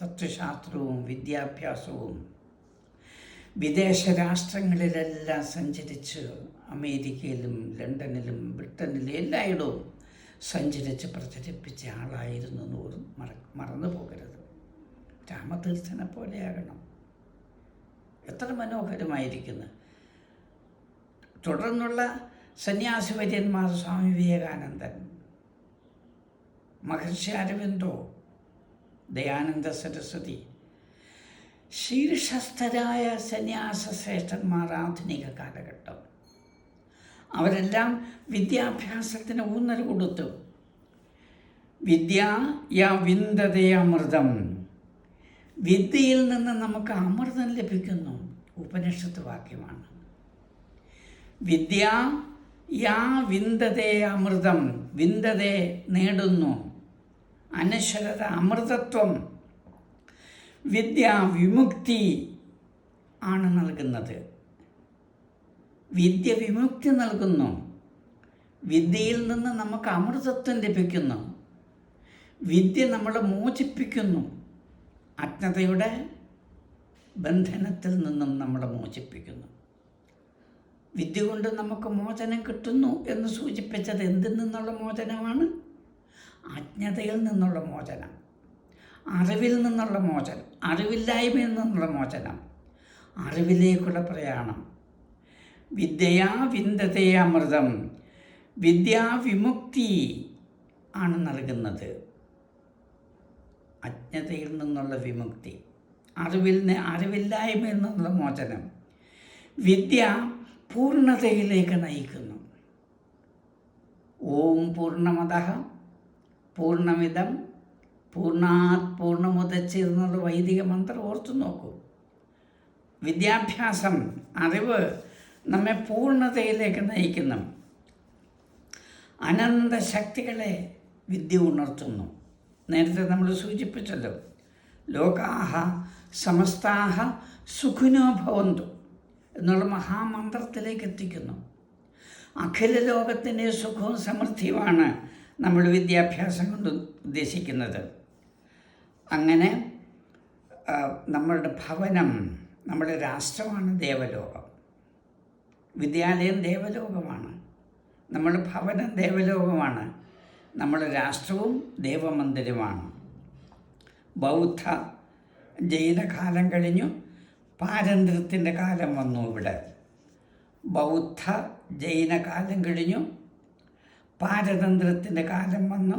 തത്വശാസ്ത്രവും വിദ്യാഭ്യാസവും വിദേശ രാഷ്ട്രങ്ങളിലെല്ലാം സഞ്ചരിച്ച്, അമേരിക്കയിലും ലണ്ടനിലും ബ്രിട്ടനിലും എല്ലായിടവും സഞ്ചരിച്ച് പ്രചരിപ്പിച്ച ആളായിരുന്നു എന്ന് മറന്നു പോകരുത്. രാമതീർത്ഥനെ പോലെയാകണം. എത്ര മനോഹരമായിരിക്കുന്നു. തുടർന്നുള്ള സന്യാസിവര്യന്മാർ സ്വാമി വിവേകാനന്ദൻ, മഹർഷി അരവിന്ദോ, ദയാനന്ദ സരസ്വതി, ശീർഷസ്ഥരായ സന്യാസ ശ്രേഷ്ഠന്മാർ ആധുനിക കാലഘട്ടം, അവരെല്ലാം വിദ്യാഭ്യാസത്തിന് ഊന്നൽ കൊടുത്തു. വിദ്യ യാ വിന്ദതേ അമൃതം, വിദ്യയിൽ നിന്ന് നമുക്ക് അമൃതം ലഭിക്കുന്നു. ഉപനിഷത്ത് വാക്യമാണ്. വിദ്യ യാ വിന്ദതേ അമൃതം, വിന്ദതേ നേടുന്നു. അനശ്വരത, അമൃതത്വം, വിദ്യ, വിമുക്തി ആണ് നൽകുന്നത്. വിദ്യ വിമുക്തി നൽകുന്നു. വിദ്യയിൽ നിന്ന് നമുക്ക് അമൃതത്വം ലഭിക്കുന്നു. വിദ്യ നമ്മളെ മോചിപ്പിക്കുന്നു. അജ്ഞതയുടെ ബന്ധനത്തിൽ നിന്നും നമ്മളെ മോചിപ്പിക്കുന്നു. വിദ്യ കൊണ്ട് നമുക്ക് മോചനം കിട്ടുന്നു എന്ന് സൂചിപ്പിച്ചത് എന്തിൽ നിന്നുള്ള മോചനമാണ്? അജ്ഞതയിൽ നിന്നുള്ള മോചനം, അറിവിൽ നിന്നുള്ള മോചനം, അറിവില്ലായ്മയിൽ നിന്നുള്ള മോചനം, അറിവിലേക്കുള്ള പ്രയാണം. വിദ്യയാ വിന്ദതേ അമൃതം, വിദ്യാവിമുക്തി ആണ് നൽകുന്നത്. അജ്ഞതയിൽ നിന്നുള്ള വിമുക്തി, അറിവില്ലായ്മയിൽ നിന്നുള്ള മോചനം. വിദ്യ പൂർണ്ണതയിലേക്ക് നയിക്കുന്നു. ഓം പൂർണ്ണമതഃ പൂർണ്ണമിദം പൂർണ്ണാത് പൂർണ്ണമുദച്ഛേദ എന്നുള്ള വൈദിക മന്ത്രം ഓർത്തു നോക്കൂ. വിദ്യാഭ്യാസം, അറിവ് നമ്മെ പൂർണ്ണതയിലേക്ക് നയിക്കുന്നു. അനന്ത ശക്തികളെ വിദ്യ ഉണർത്തുന്നു. നേരത്തെ നമ്മൾ സൂചിപ്പിച്ചല്ലോ, ലോകാഹ സമസ്താഹ സുഖിനോ ഭവന്തു എന്നുള്ള മഹാമന്ത്രത്തിലേക്ക് എത്തിക്കുന്നു. അഖില ലോകത്തിൻ്റെ സുഖവും സമൃദ്ധിയുമാണ് നമ്മൾ വിദ്യാഭ്യാസം കൊണ്ട് ഉദ്ദേശിക്കുന്നത്. അങ്ങനെ നമ്മളുടെ ഭവനം, നമ്മുടെ രാഷ്ട്രമാണ് ദേവലോകം. വിദ്യാലയം ദേവലോകമാണ്. നമ്മുടെ ഭവനം ദേവലോകമാണ്. നമ്മുടെ രാഷ്ട്രവും ദേവമന്ദിരമാണ്. ബൗദ്ധ ജൈന കാലം കഴിഞ്ഞു, പാരതന്ത്ര്യത്തിൻ്റെ കാലം വന്നു. ഇവിടെ ബൗദ്ധ ജൈന കാലം കഴിഞ്ഞു, പാരതന്ത്ര്യത്തിൻ്റെ കാലം വന്നു.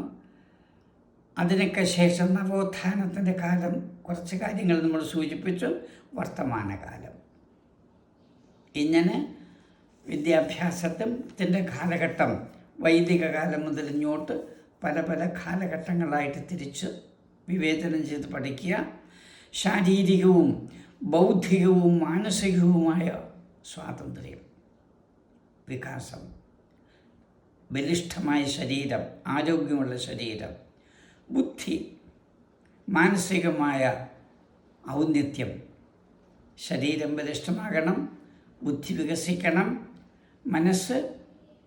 അതിനൊക്കെ ശേഷം നവോത്ഥാനത്തിൻ്റെ കാലം. കുറച്ച് കാര്യങ്ങൾ നമ്മൾ സൂചിപ്പിച്ചു. വർത്തമാനകാലം. ഇങ്ങനെ വിദ്യാഭ്യാസത്തിൻ്റെ കാലഘട്ടം വൈദിക കാലം മുതൽ ഇങ്ങോട്ട് പല പല കാലഘട്ടങ്ങളായിട്ട് തിരിച്ച് വിവേചനം ചെയ്ത് പഠിക്കുക. ശാരീരികവും ബൗദ്ധികവും മാനസികവുമായ സ്വാതന്ത്ര്യം, വികാസം, ബലിഷ്ഠമായ ശരീരം, ആരോഗ്യമുള്ള ശരീരം, ബുദ്ധി, മാനസികമായ ഔന്നത്യം. ശരീരം ബലിഷ്ഠമാകണം, ബുദ്ധി വികസിക്കണം, മനസ്സ്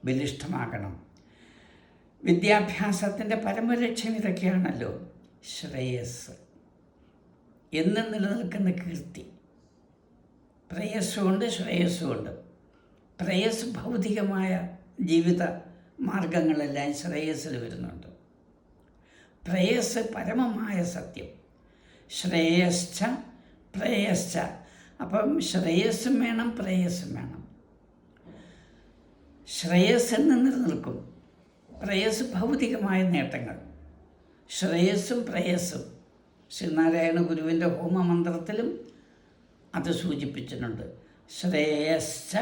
ബലിഷ്ഠമാകണം. വിദ്യാഭ്യാസത്തിൻ്റെ പരമലക്ഷ്യം ഇതൊക്കെയാണല്ലോ. ശ്രേയസ്, എന്നും നിലനിൽക്കുന്ന കീർത്തി. പ്രേയസ്സുമുണ്ട്, ശ്രേയസ്സുമുണ്ട്. പ്രേയസ് ഭൗതികമായ ജീവിത മാർഗങ്ങളെല്ലാം ശ്രേയസ്സിൽ വരുന്നുണ്ട്. പ്രേയസ് പരമമായ സത്യം. ശ്രേയശ്ച പ്രേയശ്ച. അപ്പം ശ്രേയസ്സും വേണം, പ്രേയസ്സും വേണം. ശ്രേയസ് എന്ന് നിലനിൽക്കും. പ്രേയസ് ഭൗതികമായ നേട്ടങ്ങൾ. ശ്രേയസ്സും പ്രേയസ്സും ശ്രീനാരായണ ഗുരുവിൻ്റെ ഹോമമന്ത്രത്തിലും അത് സൂചിപ്പിച്ചിട്ടുണ്ട്. ശ്രേയശ്ച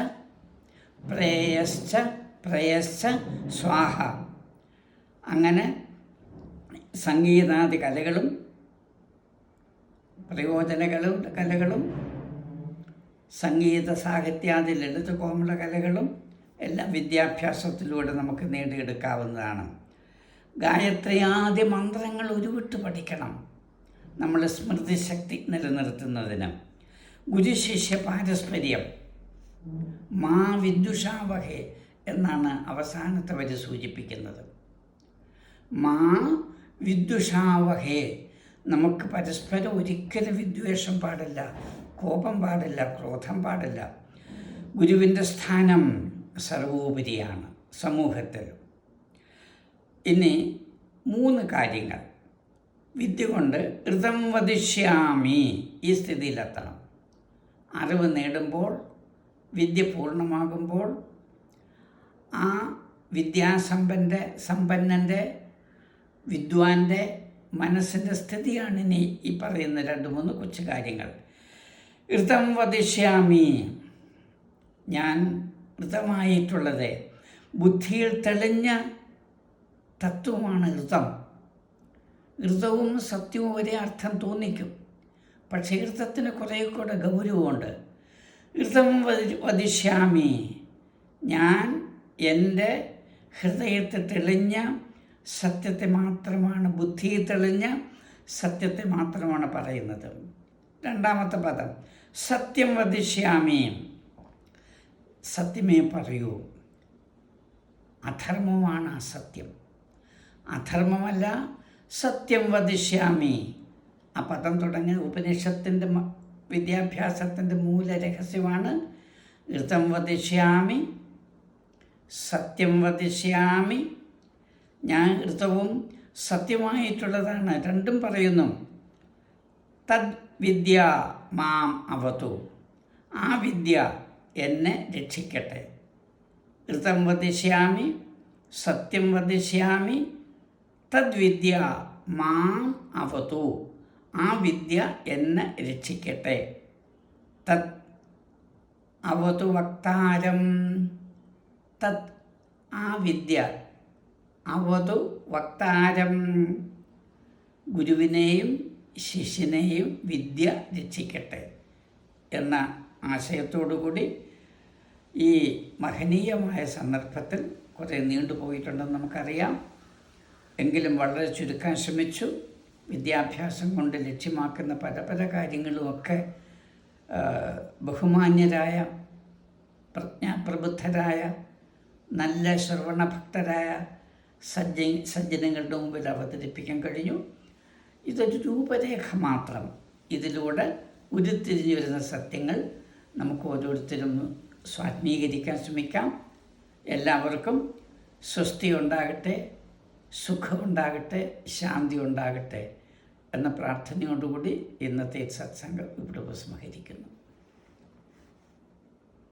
പ്രേയശ്ച പ്രേയശ്ച സ്വാഹ. അങ്ങനെ സംഗീതാദി കലകളും പ്രയോജനങ്ങളും കലകളും സംഗീത സാഹിത്യാദി ലളിത കോമള കലകളും എല്ലാം വിദ്യാഭ്യാസത്തിലൂടെ നമുക്ക് നേടിയെടുക്കാവുന്നതാണ്. ഗായത്രിയാദി മന്ത്രങ്ങൾ ഉരുവിട്ട് പഠിക്കണം നമ്മൾ സ്മൃതിശക്തി നിലനിർത്തുന്നതിന്. ഗുരുശിഷ്യ പാരസ്പര്യം. മാ വിദ്യുഷാവഹേ എന്നാണ് അവസാനത്തെ വരി സൂചിപ്പിക്കുന്നത്. മാ വിദ്യുഷാവഹേ. നമുക്ക് പരസ്പരം ഒരിക്കലും വിദ്വേഷം പാടില്ല, കോപം പാടില്ല, ക്രോധം പാടില്ല. ഗുരുവിൻ്റെ സ്ഥാനം സർവോപരിയാണ് സമൂഹത്തിൽ. ഇനി 3 കാര്യങ്ങൾ വിദ്യ കൊണ്ട് ഋതം വദിഷ്യാമി ഈ സ്ഥിതിയിലെത്തണം. അറിവ് നേടുമ്പോൾ, വിദ്യ പൂർണ്ണമാകുമ്പോൾ ആ സമ്പന്നൻ്റെ വിദ്വാൻ്റെ മനസ്സിൻ്റെ സ്ഥിതിയാണ് ഇനി ഈ പറയുന്ന 2-3 കൊച്ചു കാര്യങ്ങൾ. ഋതം വദിഷ്യാമി, ഞാൻ ഋതമായിട്ടുള്ളത്. ബുദ്ധിയിൽ തെളിഞ്ഞ തത്വമാണ് ഋതം. ഋതവും സത്യവും ഒരേ അർത്ഥം തോന്നിക്കും, പക്ഷേ ഋതത്തിന് കുറേ കൂടെ ഗൗരവമുണ്ട്. ഋതം വദിഷ്യാമി, ഞാൻ എൻ്റെ ഹൃദയത്തിൽ തെളിഞ്ഞ സത്യത്തെ മാത്രമാണ്, ബുദ്ധി തെളിഞ്ഞ സത്യത്തെ മാത്രമാണ് പറയുന്നത്. രണ്ടാമത്തെ പദം സത്യം വദിഷ്യാമി, സത്യമേ പറയൂ. അധർമ്മമാണ് അസത്യം, അധർമ്മമല്ല സത്യം വദിഷ്യാമി. ആ പദം തുടങ്ങിയ ഉപനിഷത്തിൻ്റെ വിദ്യാഭ്യാസത്തിൻ്റെ മൂലരഹസ്യമാണ്. ഋതം വദിഷ്യാമി, സത്യം വദിഷ്യാമി. ഞാൻ ഋതവും സത്യമായിട്ടുള്ളതാണ്, രണ്ടും പറയുന്നു. തദ് വിദ്യ മാം അവതു, ആ വിദ്യ എന്നെ രക്ഷിക്കട്ടെ. ഋതം വദിഷ്യാമി, സത്യം വദിഷ്യാമി, തദ്വിദ്യ മാം അവതു, ആ വിദ്യ എന്നെ രക്ഷിക്കട്ടെ. തത് അവതു വക്താരം, തത് ആ വിദ്യ, അവതു വക്താരം, ഗുരുവിനെയും ശിഷ്യനെയും വിദ്യ രക്ഷിക്കട്ടെ എന്ന ആശയത്തോടുകൂടി ഈ മഹനീയമായ സന്ദർഭത്തിൽ കുറേ നീണ്ടുപോയിട്ടുണ്ടെന്ന് നമുക്കറിയാം. എങ്കിലും വളരെ ചുരുക്കാൻ ശ്രമിച്ചു. വിദ്യാഭ്യാസം കൊണ്ട് ലക്ഷ്യമാക്കുന്ന പല പല കാര്യങ്ങളുമൊക്കെ ബഹുമാന്യരായ, പ്രജ്ഞാപ്രബുദ്ധരായ, നല്ല ശ്രവണഭക്തരായ സജ്ജനങ്ങളുടെ മുമ്പിൽ അവതരിപ്പിക്കാൻ കഴിഞ്ഞു. ഇതൊരു രൂപരേഖ മാത്രം. ഇതിലൂടെ ഉരുത്തിരിഞ്ഞു വരുന്ന സത്യങ്ങൾ നമുക്ക് ഓരോരുത്തരും സ്വാത്മീകരിക്കാൻ ശ്രമിക്കാം. എല്ലാവർക്കും സ്വസ്തി ഉണ്ടാകട്ടെ, സുഖമുണ്ടാകട്ടെ, ശാന്തി ഉണ്ടാകട്ടെ എന്ന പ്രാർത്ഥനയോടുകൂടി ഇന്നത്തെ സത്സംഗം ഇവിടെ ഉപസംഹരിക്കുന്നു.